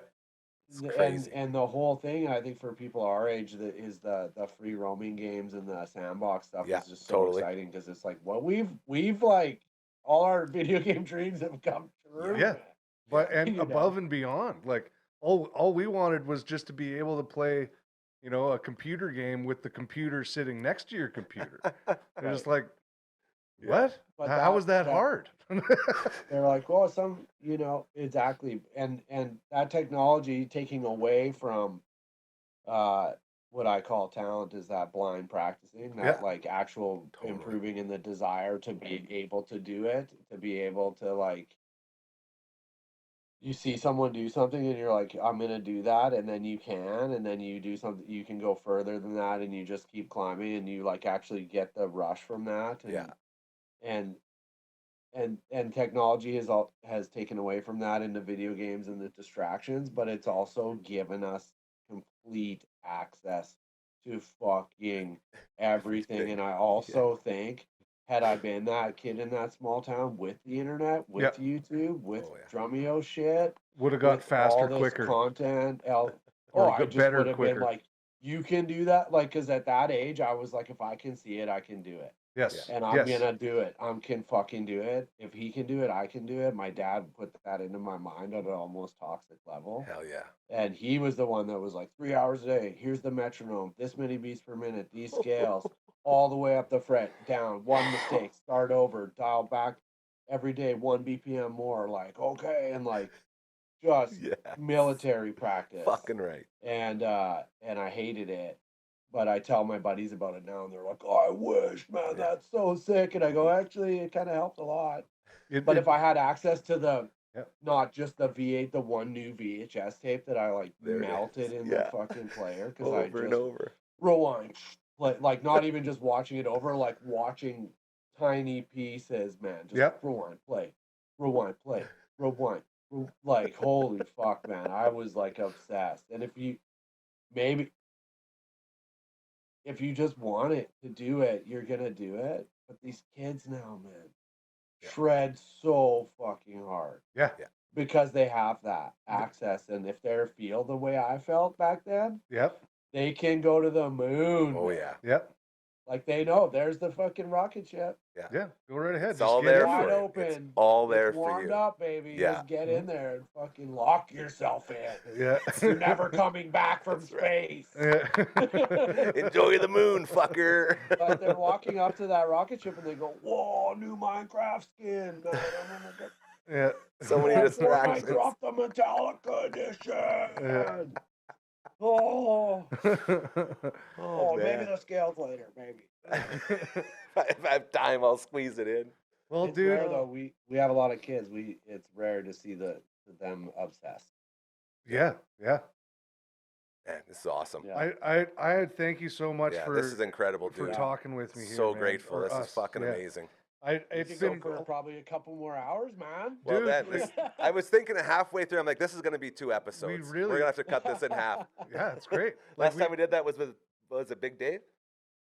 It's crazy. and the whole thing. I think for people our age, that is the free roaming games and the sandbox stuff Yeah, is just so totally. exciting because it's like, well, we've like all our video game dreams have come true. Yeah. But and You know. above and beyond, like all we wanted was just to be able to play, a computer game with the computer sitting next to your computer. They're just like, what? But How is that hard? They're like, well, exactly, and that technology taking away from what I call talent is that blind practicing, that Yeah. like actual Totally. improving in the desire to be able to do it, to be able to like, you see someone do something and you're like, I'm gonna do that, and then you can, and then you do something, you can go further than that, and you just keep climbing, and you like actually get the rush from that, and Yeah. and technology has taken away from that into video games and the distractions, but it's also given us complete access to fucking everything. And I also think, had I been that kid in that small town with the internet, with Yep. YouTube, with Oh, yeah. Drumeo shit, Would have got with faster, all this quicker. content, Or I got just better, would have been quicker. like, you can do that, like, because at that age I was like, if I can see it, I can do it. Yes. And I'm yes. gonna do it. I can fucking do it. If he can do it, I can do it. My dad put that into my mind at an almost toxic level. Hell yeah. And he was the one that was like, 3 hours a day, here's the metronome, this many beats per minute, these scales, all the way up the fret, down, one mistake, start over, dial back every day, 1 BPM more, like, okay, and like just Yeah. military practice. Fucking right. And I hated it. But I tell my buddies about it now, and they're like, "Oh, I wish, man, that's so sick." And I go, "Actually, it kind of helped a lot." But if I had access to the, Yep. not just the V8, the one new VHS tape that I like There it melted is. in Yeah. the fucking player, because Over I and just over. rewind, like not even just watching it over, like watching tiny pieces, man. Just Yep. rewind, play, rewind, play, rewind. Like, holy fuck, man, I was like obsessed. And if you just want it to do it, you're gonna do it. But these kids now, man, shred so fucking hard Yeah. because they have that access. And if they feel the way I felt back then, Yep. they can go to the moon. Oh man. yeah. Yep. Like they know there's the fucking rocket ship. Yeah. Go right ahead. It's Just all get there into Wide for it. you. open. It's all there It's for warmed you. up, baby. Yeah. Just get in there and fucking lock yourself in. Yeah. You're never coming back from That's right. space. Yeah. Enjoy the moon, fucker. But they're walking up to that rocket ship and they go, "Whoa, new Minecraft skin, man! I'm gonna get Yeah. So many Fortnite distractions. dropped the Metallica edition." Yeah. Oh, Oh, maybe man. the scales later, maybe. If I have time, I'll squeeze it in. Well, It's dude. rare though. We have a lot of kids. It's rare to see them obsessed. Yeah. Yeah. Man, this is awesome. Yeah. I thank you so much Yeah, for this is incredible, for dude. talking with me here. So man, grateful. or This us, is fucking yeah. amazing. We It's could go been for probably a couple more hours, man. Well, Dude, I was thinking halfway through, I'm like, this is going to be 2 episodes. really- We're going to have to cut this in half. yeah, it's great. Last time we did that was with, was it Big Dave?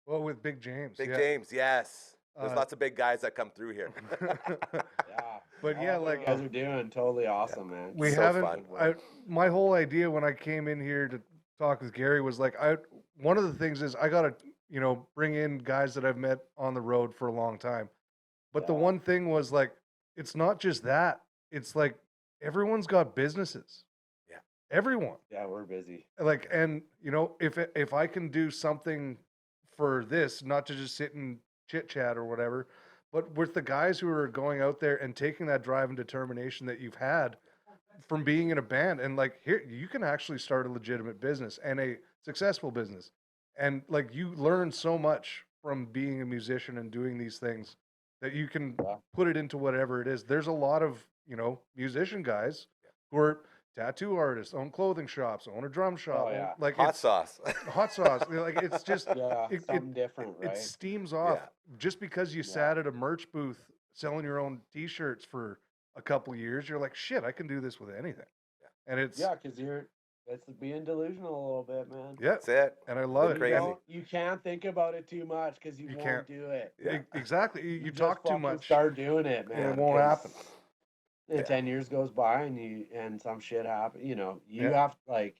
well with Big James. Big yeah. James, yes. There's Uh, lots of big guys that come through here. Yeah. But I yeah, love what like you guys are doing totally awesome, man. we So haven't. fun. My whole idea when I came in here to talk with Gary was like, one of the things is I gotta bring in guys that I've met on the road for a long time. But the Yeah. one thing was like, it's not just that. It's like everyone's got businesses. Yeah. Everyone. Yeah, we're busy. Like, and if I can do something for this, not to just sit and chit chat or whatever, but with the guys who are going out there and taking that drive and determination that you've had from being in a band, and like here you can actually start a legitimate business and a successful business, and like you learn so much from being a musician and doing these things that you can Yeah. put it into whatever it is. There's a lot of musician guys who are tattoo artists, own clothing shops, own a drum shop, Oh, yeah. like Hot sauce. hot sauce. Like it's just Yeah, it- something different, right? it steams off Yeah. just because you sat at a merch booth selling your own T-shirts for a couple years. You're like, shit, I can do this with anything. And it's Yeah, because it's being delusional a little bit, man. yeah, That's it. and I love It's it. crazy. You can't think about it too much because you You won't can't. do it. Yeah. Exactly. You just talk too fucking much, Start doing it, man. and it won't 'cause happen. then Yeah. 10 years goes by and some shit happens. You Yeah. have like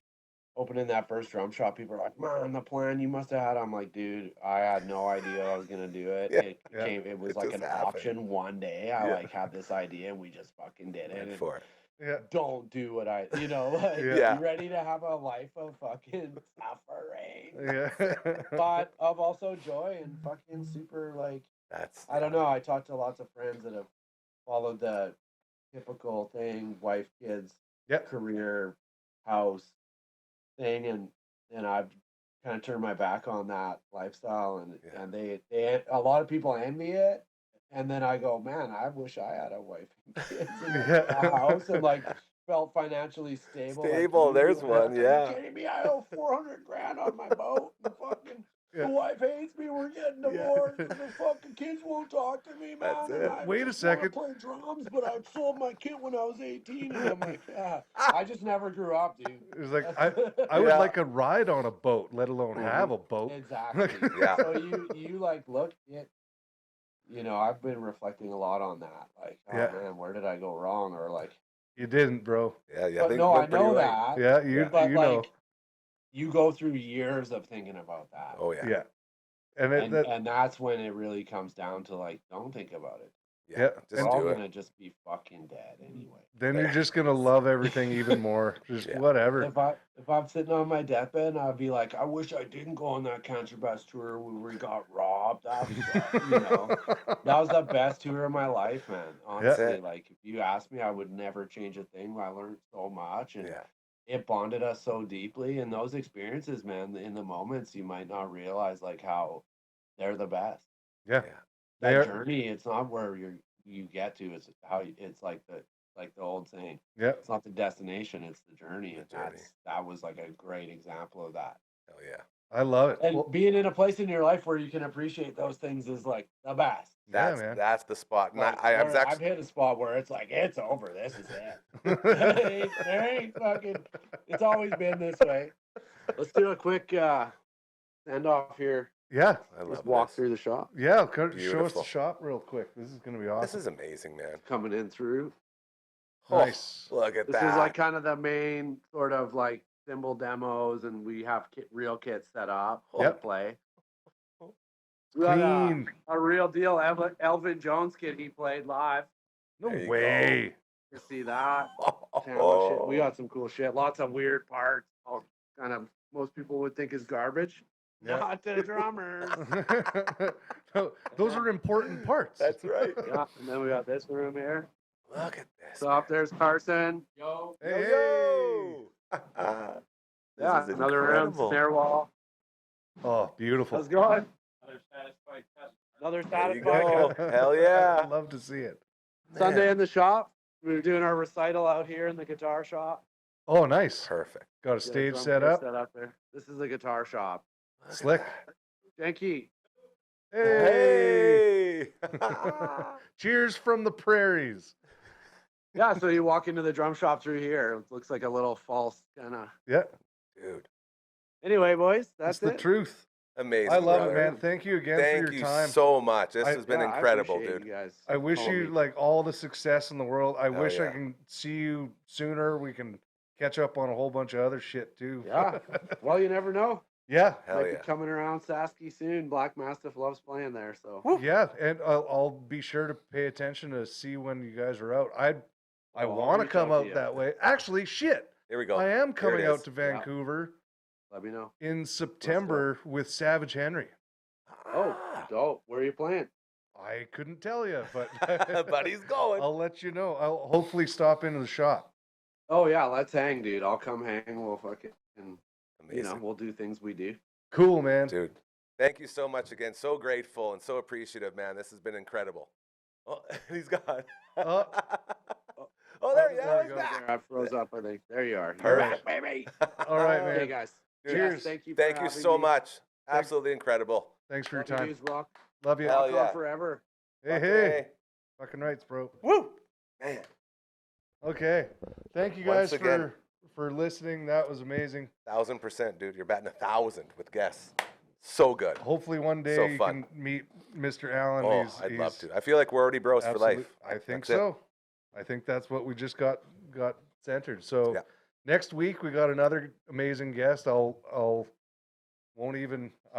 opening that first drum shop. People are like, "Man, the plan you must have had." I'm like, "Dude, I had no idea I was gonna do it. Yeah. Yeah. It was It like just an happened. option one day. I Yeah. like had this idea and we just fucking did it. Went and for it. Yeah. Don't do what I, like, Yeah. you ready to have a life of fucking suffering, Yeah. but of also joy and fucking super like. That's I don't know. I talked to lots of friends that have followed the typical thing, wife, kids, Yep. career, house thing, and I've kind of turned my back on that lifestyle, and they a lot of people envy it, and then I go, man, I wish I had a wife and kids and a house and like felt financially stable. Stable, you there's do. one, yeah. Are you kidding me? I owe 400 grand on my boat. And fucking Yeah. the wife hates me. We're getting divorced. And the fucking kids won't talk to me, man. That's and it. I Wait a just wanna second. play drums, but I sold my kit when I was 18, and I'm like, I just never grew up, dude. It was like I would Yeah. like a ride on a boat, let alone have a boat. Exactly. Yeah. So you like look at, I've been reflecting a lot on that. Like, oh Yeah. man, where did I go wrong? Or like, You didn't, bro. Yeah, yeah. but think no, we're I pretty know right. that. Yeah, you But you like, know. you go through years of thinking about that. Oh yeah. Yeah. And And that's when it really comes down to like, don't think about it. Yeah, Just We're all do it. gonna just be fucking dead anyway. then you're just gonna love everything even more. Just Yeah. whatever. If I'm sitting on my deathbed, I'd be like, I wish I didn't go on that Cancer Best tour where we got robbed. That was the best tour of my life, man. Honestly, it. like if you asked me, I would never change a thing. I learned so much, and Yeah. it bonded us so deeply. And those experiences, man, in the moments, you might not realize like how they're the best. Yeah. Yeah. They That are- journey, it's not where you get to. It's it's like the old saying. Yeah. It's not the destination; it's the journey, and The journey. that was like a great example of that. Hell yeah. I love it. And Well, being in a place in your life where you can appreciate those things is like the best. That's man. that's the spot. And Like, I was where actually I've hit a spot where it's like it's over. This is it. there ain't fucking. It's always been this way. Let's do a quick send off here. yeah. I Just love walk this. through the shop. Yeah. Show us Beautiful. the shop real quick. This is gonna be awesome. This is amazing, man. Coming in through. Oh, Nice. Look at This that. is like kind of the main sort of like cymbal demos, and we have real kits set up to Yep. play. We got Clean. a real deal Elvin Jones kit he played live. No There you way. You see that? Oh. Tampa shit. We got some cool shit. Lots of weird parts. All kind of most people would think is garbage. Yeah. Not the drummers. No, those are important parts. That's right. Yeah, and then we got this room here. Look at this. So up there's Carson. Yo. Hey, Yo, yo. This Yeah, is another room, incredible. snare wall. Oh, beautiful. How's it going? Another There you satisfied go. customer. Hell yeah. I'd love to see it. Sunday Man. in the shop. We were doing our recital out here in the guitar shop. Oh, nice. Perfect. Got a Yeah, stage drum set kit up. Set up there. This is the guitar shop. Look at Slick. that. Janky. Hey. Hey. Cheers from the prairies. Yeah, so you walk into the drum shop through here. It looks like a little false kind of. Yeah, Dude, Anyway, boys, that's that's the it. truth. amazing. I love brother. it, man. Thank you again Thank for you your time. so much. This I- has been Yeah, I incredible, appreciate dude. You guys I wish calling you me. like all the success in the world. I Hell wish I yeah. can see you sooner. We can catch up on a whole bunch of other shit too. Yeah. Well, you never know. Yeah. Hell Might yeah. be coming around Sasky soon. Black Mastiff loves playing there, so. Yeah, and I'll be sure to pay attention to see when you guys are out. I I'll want to reach come out to out you. that way. Actually, shit, Here we go. I am Here it coming out is. to Vancouver Let me know. in September with Savage Henry. Oh, Ah. dope. Where are you playing? I couldn't tell you, but But he's going. I'll let you know. I'll hopefully stop into the shop. Oh yeah, let's hang, dude. I'll come hang. We'll fucking, and Amazing. we'll do things we do. Cool, man. Dude, thank you so much again. So grateful and so appreciative, man. This has been incredible. Oh, he's gone. Oh. Oh, there he there we is. go. Back. There, I froze up. I think. There you are. Perfect. You're back, baby. All right, Okay, man. guys. Dude, Cheers. Yes, thank you. Thank you so much. Thank- Absolutely incredible. Thanks for your Love you, time. dudes. Rock, Love you. Hell rock on yeah. forever. Hey, hey. Fucking rights, bro. Woo! Man. Okay. Thank you Once guys again. for listening. That was amazing. 1,000%, dude. You're batting 1,000 with guests. So good. Hopefully one day So you fun. can meet Mr. Allen. Oh, He's- I'd love he's to. I feel like we're already bros for absolute- life. I think That's it. so. I think that's what we just got centered. So Yeah. next week we got another amazing guest. I'm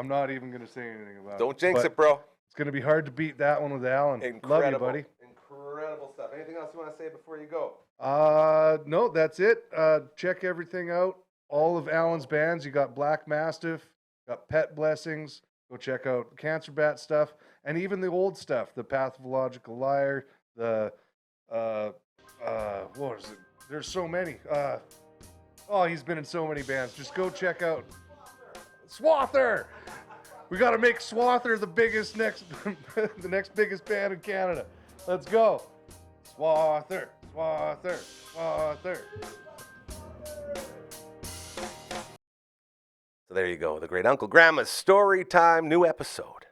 not even gonna say anything about Don't it. jinx but it, bro. It's gonna be hard to beat that one with Alan. Incredible. Love you, buddy. Incredible stuff. Anything else you want to say before you go? No, that's it. Check everything out. All of Alan's bands. You got Black Mastiff, got Pet Blessings. Go check out Cancer Bat stuff, and even the old stuff. The Pathological Liar. The what is it? There's so many. He's been in so many bands. Just go check out Swather. We got to make Swather the biggest the next biggest band in Canada. Let's go. Swather, Swather, Swather. So there you go. The Great Uncle Gramma's Story Time, new episode.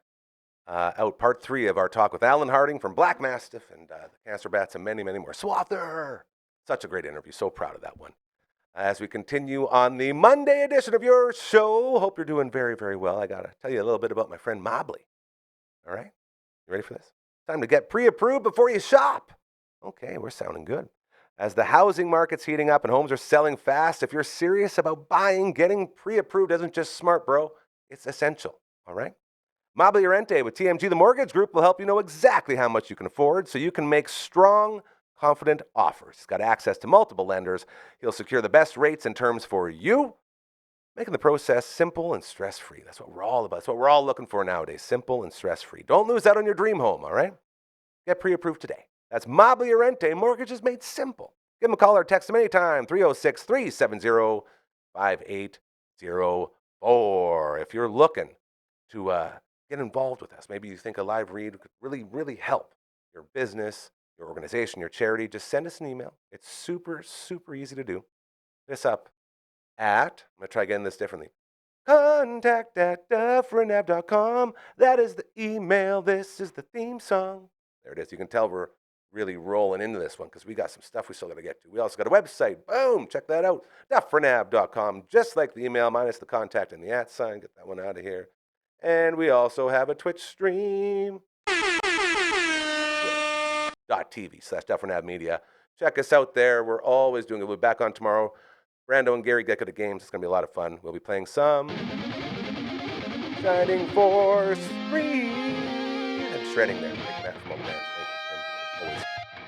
Out part 3 of our talk with Alan Harding from Black Mastiff and the Cancer Bats and many, many more. Swather! Such a great interview. So proud of that one. As we continue on the Monday edition of your show, hope you're doing very, very well. I got to tell you a little bit about my friend Mobley. All right? You ready for this? Time to get pre-approved before you shop. Okay, we're sounding good. As the housing market's heating up and homes are selling fast, if you're serious about buying, getting pre-approved isn't just smart, bro. It's essential. All right? Mobley Rente with TMG The Mortgage Group will help you know exactly how much you can afford so you can make strong, confident offers. He's got access to multiple lenders. He'll secure the best rates and terms for you, making the process simple and stress-free. That's what we're all about. That's what we're all looking for nowadays, simple and stress-free. Don't lose out on your dream home, all right? Get pre-approved today. That's Mobley Rente. Mortgages made simple. Give him a call or text him anytime, 306-370-5804. If you're looking to get involved with us, maybe you think a live read could really, really help your business, your organization, your charity, just send us an email. It's super, super easy to do. This up at, I'm going to try getting this differently, contact@dufferinav.com. That is the email. This is the theme song. There it is. You can tell we're really rolling into this one because we got some stuff we still got to get to. We also got a website. Boom. Check that out. Dufferinav.com. Just like the email, minus the contact and the @ sign. Get that one out of here. And we also have a Twitch stream. Twitch.tv/Dufferin Ave Media. Check us out there. We're always doing it. We'll be back on tomorrow. Brando and Gary get to the games. It's going to be a lot of fun. We'll be playing some Shining Force 3 and shredding there. Like Maximum Dance. Always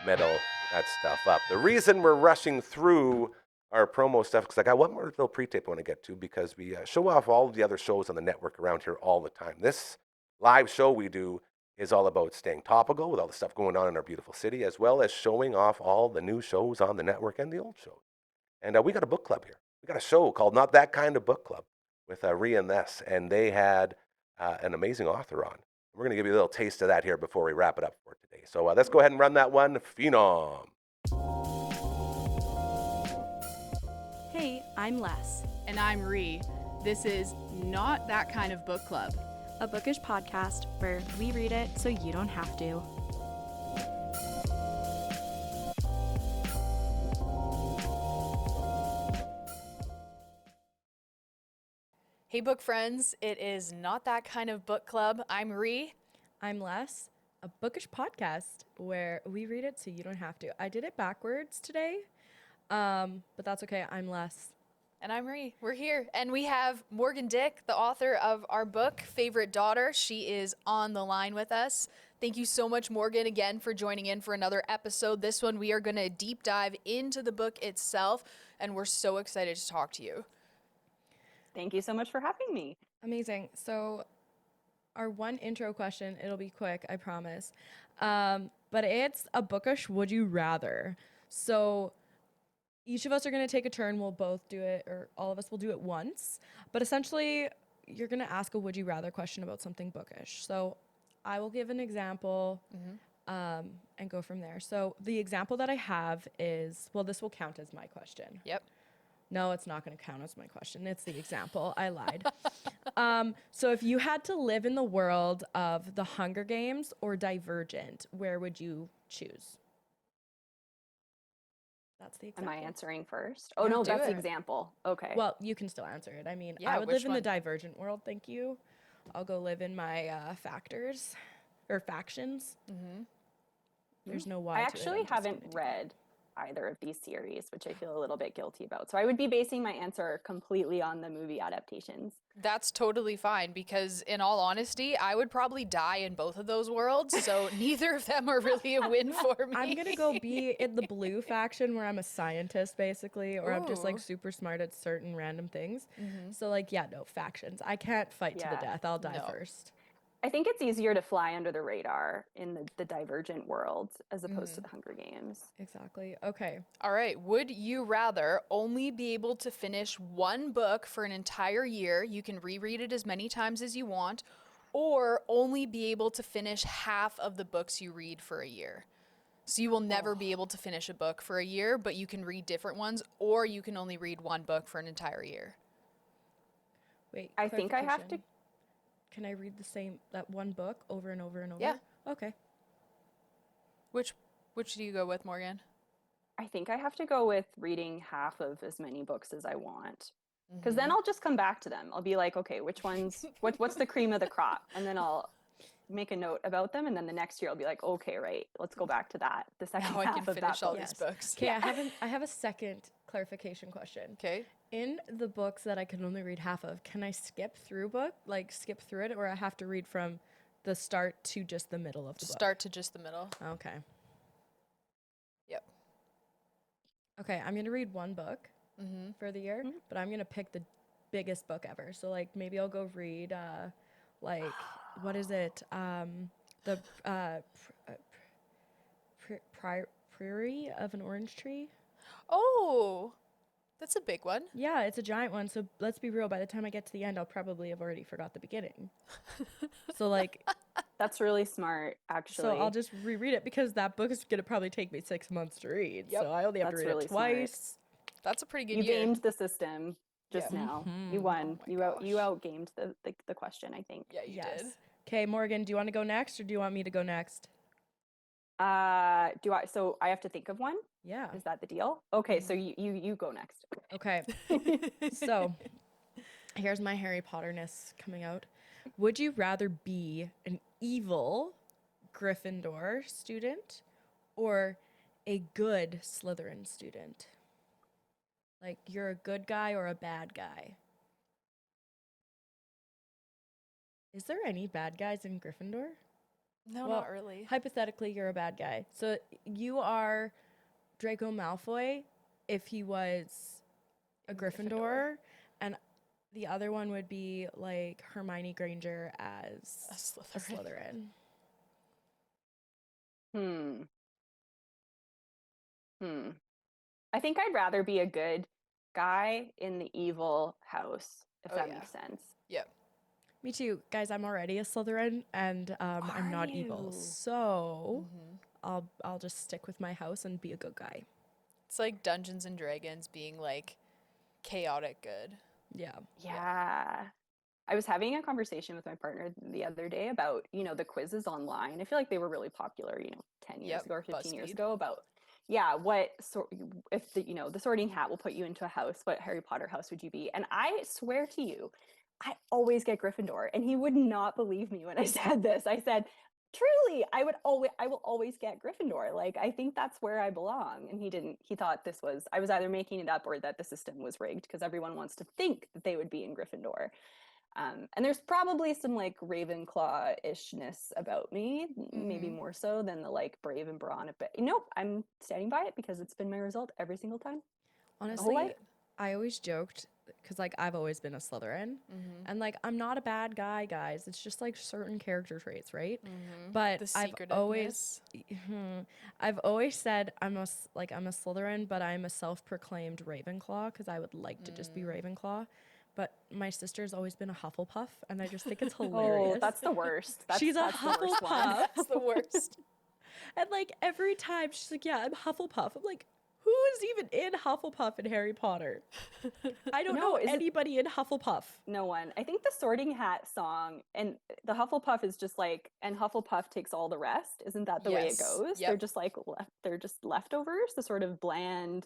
metal that stuff up. The reason we're rushing through our promo stuff, because I got one more little pre-tape I want to get to, because we show off all of the other shows on the network around here all the time. This live show we do is all about staying topical with all the stuff going on in our beautiful city, as well as showing off all the new shows on the network and the old shows. And we got a book club here. We got a show called Not That Kind of Book Club with Rhea and Ness, and they had an amazing author on. We're going to give you a little taste of that here before we wrap it up for today. So let's go ahead and run that one, Phenom. Hey, I'm Les, And I'm Ree. This is Not That Kind of Book Club. a bookish podcast where we read it so you don't have to. Hey, book friends. It is Not That Kind of Book Club. I'm Ree. I'm Les, a bookish podcast where we read it so you don't have to. I did it backwards today, but that's okay. I'm Les. And I'm Ree. We're here. And we have Morgan Dick, the author of our book, Favorite Daughter. She is on the line with us. Thank you so much, Morgan, again, for joining in for another episode. This one, we are going to deep dive into the book itself, and we're so excited to talk to you. Thank you so much for having me. Amazing. So our one intro question, it'll be quick, I promise. But it's a bookish would you rather. So each of us are going to take a turn. We'll both do it, or all of us will do it once. But essentially, you're going to ask a would you rather question about something bookish. So I will give an example and go from there. So the example that I have is, well, this will count as my question. Yep. No, it's not going to count as my question. It's the example. I lied. So if you had to live in the world of The Hunger Games or Divergent, where would you choose? That's the example. Am I answering first? Oh, Yeah, no, do that's the it. example. Okay. Well, you can still answer it. I mean, Yeah, I would which live in the one? Divergent world, thank you. I'll go live in my factions. There's no why I to it, actually I'm just haven't gonna do that. read either of these series, which I feel a little bit guilty about. So I would be basing my answer completely on the movie adaptations. That's totally fine because, in all honesty, I would probably die in both of those worlds, so neither of them are really a win for me. I'm gonna go be in the blue faction where I'm a scientist basically, or I'm just like Ooh. super smart at certain random things. So like, yeah, no factions. I can't fight to the Yeah. death. I'll die No. first. I think it's easier to fly under the radar in the Divergent world as opposed to the Hunger Games. Exactly. Okay. All right. Would you rather only be able to finish one book for an entire year? You can reread it as many times as you want, or only be able to finish half of the books you read for a year. So you will never be able to finish a book for a year, but you can read different ones, or you can only read one book for an entire year. Wait. I think I have to- clarification. Can I read that one book over and over and over? Yeah. Okay. Which do you go with, Morgan? I think I have to go with reading half of as many books as I want. Because then I'll just come back to them. I'll be like, okay, which ones, what's the cream of the crop? And then I'll make a note about them. And then the next year I'll be like, okay, right, let's go back to that. The second Now I half can of that finish all book. these books. Okay. I have a second clarification question. Okay. In the books that I can only read half of, can I skip through it, or I have to read from the start to just the middle of the book? Start to just the middle. Okay. Yep. Okay, I'm gonna read one book for the year, but I'm gonna pick the biggest book ever. So like maybe I'll go read what is it? The Prairie of an Orange Tree. Oh, that's a big one. Yeah, it's a giant one. So let's be real. By the time I get to the end, I'll probably have already forgot the beginning. So like, That's really smart, actually. so I'll just reread it because that book is gonna probably take me 6 months to read. Yep. So I only have to That's read really it smart. twice. That's a pretty good You year. gamed the system just Yeah. now. You won. Oh my You gosh. outgamed the question, I think. Yeah, you did. Okay, Morgan, do you want to go next or do you want me to go next? So I have to think of one? Yeah. Is that the deal? Okay, so you go next. Okay. So here's my Harry Potterness coming out. Would you rather be an evil Gryffindor student or a good Slytherin student? Like, you're a good guy or a bad guy. Is there any bad guys in Gryffindor? No, Well, not really. Hypothetically, you're a bad guy. So you are Draco Malfoy if he was a Gryffindor, and the other one would be like Hermione Granger as a Slytherin. I think I'd rather be a good guy in the evil house, if that makes sense. Yep. Me too. Guys, I'm already a Slytherin, and I'm not evil. So I'll just stick with my house and be a good guy. It's like Dungeons and Dragons being like chaotic good. Yeah. I was having a conversation with my partner the other day about, the quizzes online. I feel like they were really popular, 10 years ago or 15 years ago about, if the Sorting Hat will put you into a house, what Harry Potter house would you be? And I swear to you, I always get Gryffindor. And he would not believe me when I said this. I said, truly, I will always get Gryffindor. Like, I think that's where I belong. And he thought I was either making it up or that the system was rigged because everyone wants to think that they would be in Gryffindor. And there's probably some like Ravenclaw-ishness about me, maybe more so than the like brave and brawn. But nope, I'm standing by it because it's been my result every single time. Honestly, I always joked because like I've always been a Slytherin, and like I'm not a bad guy, guys. It's just like certain character traits, right? But I've always said I'm a Slytherin, but I'm a self-proclaimed Ravenclaw because I would like to just be Ravenclaw. But my sister's always been a Hufflepuff, and I just think it's hilarious. Oh, that's the worst. She's a Hufflepuff. That's the worst. And like every time she's like, yeah, I'm Hufflepuff. I'm like, who is even in Hufflepuff in Harry Potter? I don't know anybody in Hufflepuff. No one. I think the Sorting Hat song and the Hufflepuff is just like, and Hufflepuff takes all the rest. Isn't that the way it goes? Yep. They're just like, they're just leftovers, the sort of bland,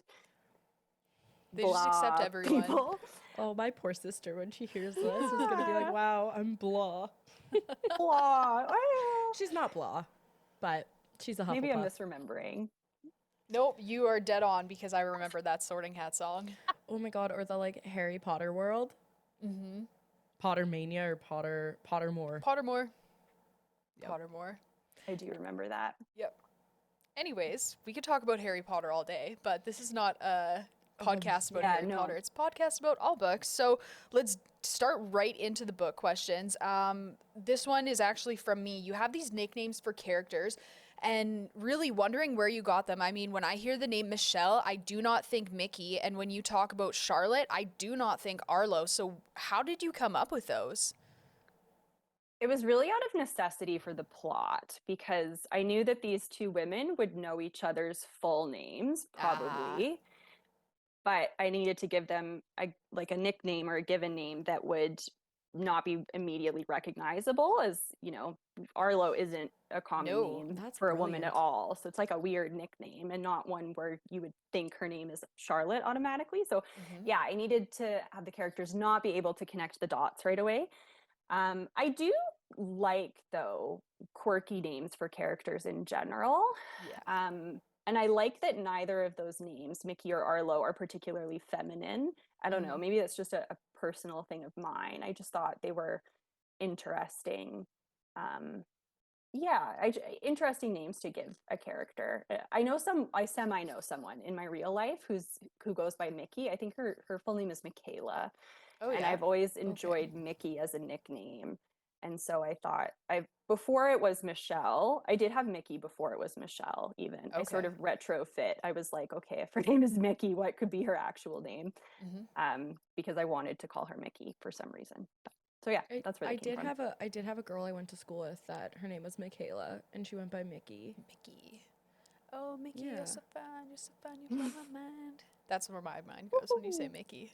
they just accept everyone. People. Oh, my poor sister, when she hears this, is going to be like, wow, I'm blah. Blah. She's not blah, but she's a Hufflepuff. Maybe I'm misremembering. Nope, you are dead on because I remember that Sorting Hat song. Oh my god, or the like Harry Potter world. Pottermania or Pottermore. Pottermore. Yep. Pottermore. I do remember that. Yep. Anyways, we could talk about Harry Potter all day, but this is not a podcast about Harry Potter. It's a podcast about all books. So let's start right into the book questions. This one is actually from me. You have these nicknames for characters and really wondering where you got them. I mean, when I hear the name Michelle, I do not think Mickey. And when you talk about Charlotte, I do not think Arlo. So how did you come up with those? It was really out of necessity for the plot because I knew that these two women would know each other's full names, probably. But I needed to give them a nickname or a given name that would not be immediately recognizable, as Arlo isn't a common name for a woman at all. So it's like a weird nickname and not one where you would think her name is Charlotte automatically. So yeah, I needed to have the characters not be able to connect the dots right away. I do like, though, quirky names for characters in general. Yeah. And I like that neither of those names, Mickey or Arlo, are particularly feminine. I don't know, maybe that's just a personal thing of mine. I just thought they were interesting. Interesting names to give a character. I semi-know someone in my real life who goes by Mickey. I think her full name is Michaela. Oh, and I've always enjoyed Mickey as a nickname. And so I thought before it was Michelle, I did have Mickey before it was Michelle even. I sort of retrofit. I was like, okay, if her name is Mickey, what could be her actual name? Because I wanted to call her Mickey for some reason. So yeah, that's where they came from. I did have a girl I went to school with that her name was Michaela and she went by Mickey. Mickey. Oh, Mickey, you're so fun, you blow my mind. That's where my mind goes when you say Mickey.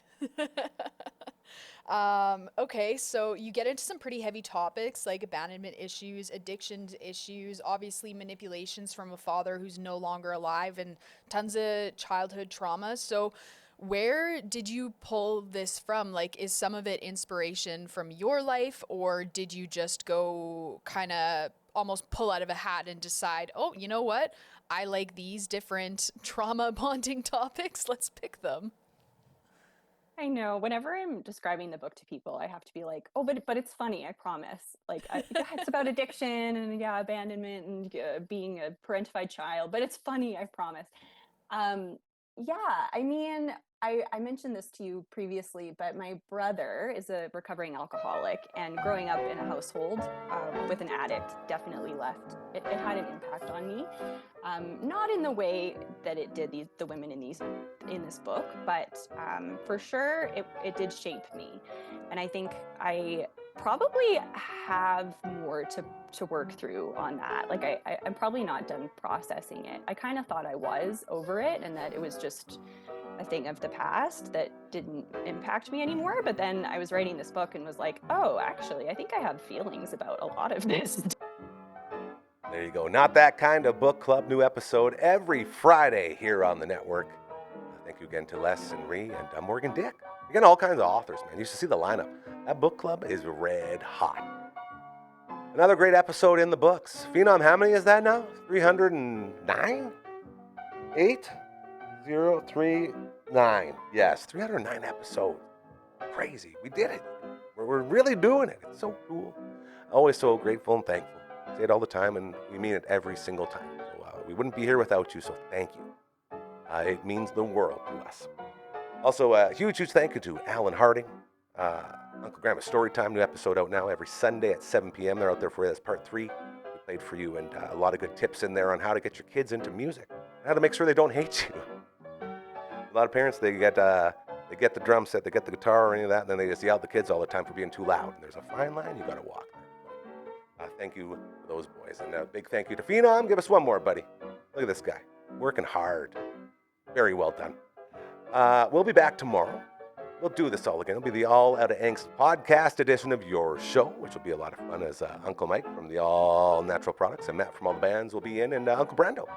Okay, so you get into some pretty heavy topics like abandonment issues, addiction issues, obviously manipulations from a father who's no longer alive, and tons of childhood trauma. So where did you pull this from? Like, is some of it inspiration from your life, or did you just go kind of almost pull out of a hat and decide, oh, you know what? I like these different trauma bonding topics. Let's pick them. I know. Whenever I'm describing the book to people, I have to be like, "Oh, but it's funny. I promise." Like, yeah, it's about addiction and abandonment and being a parentified child, but it's funny. I promise. Um, yeah, I mean, I mentioned this to you previously, but my brother is a recovering alcoholic, and growing up in a household with an addict definitely it had an impact on me. Not in the way that it did the women in this book, but for sure it did shape me. And I think I probably have more to work through on that. Like I'm probably not done processing it. I kind of thought I was over it and that it was just a thing of the past that didn't impact me anymore. But then I was writing this book and was like, oh, actually, I think I have feelings about a lot of this. There you go. Not That Kind of Book Club. New episode every Friday here on the network. Thank you again to Les and Ree and Morgan Dick. You're getting all kinds of authors, man. You should see the lineup. That book club is red hot. Another great episode in the books. Phenom, how many is that now? 309? 8039. Yes, 309 episodes. Crazy. We did it. We're really doing it. It's so cool. Always so grateful and thankful. I say it all the time, and we mean it every single time. So, we wouldn't be here without you, so thank you. It means the world to us. Also, a huge thank you to Alan Harding. Uncle Gramma's Storytime, new episode out now every Sunday at 7 p.m. They're out there for you. That's part 3. We played for you, and a lot of good tips in there on how to get your kids into music, and how to make sure they don't hate you. A lot of parents, they get the drum set, they get the guitar or any of that, and then they just yell at the kids all the time for being too loud. And there's a fine line you got to walk there. Thank you for those boys, and a big thank you to Phenom. Give us one more, buddy. Look at this guy, working hard. Very well done. We'll be back tomorrow. We'll do this all again. It'll be the All Out of Angst podcast edition of your show, which will be a lot of fun, as Uncle Mike from the All Natural Products and Matt from all the bands will be in, and Uncle Brando.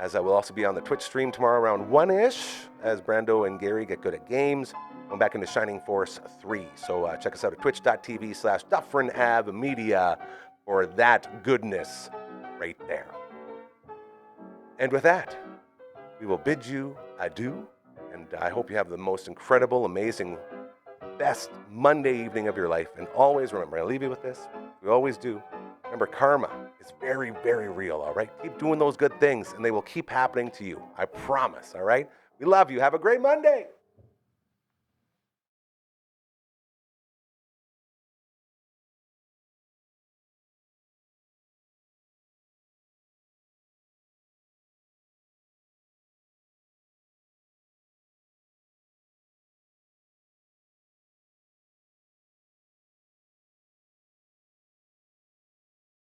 As I will also be on the Twitch stream tomorrow around 1-ish, as Brando and Gary get good at games. Going back into Shining Force 3. So check us out at twitch.tv/Dufferin Ave Media for that goodness right there. And with that, we will bid you adieu. And I hope you have the most incredible, amazing, best Monday evening of your life. And always remember, I leave you with this. We always do. Remember, karma is very, very real, all right? Keep doing those good things, and they will keep happening to you. I promise, all right? We love you. Have a great Monday.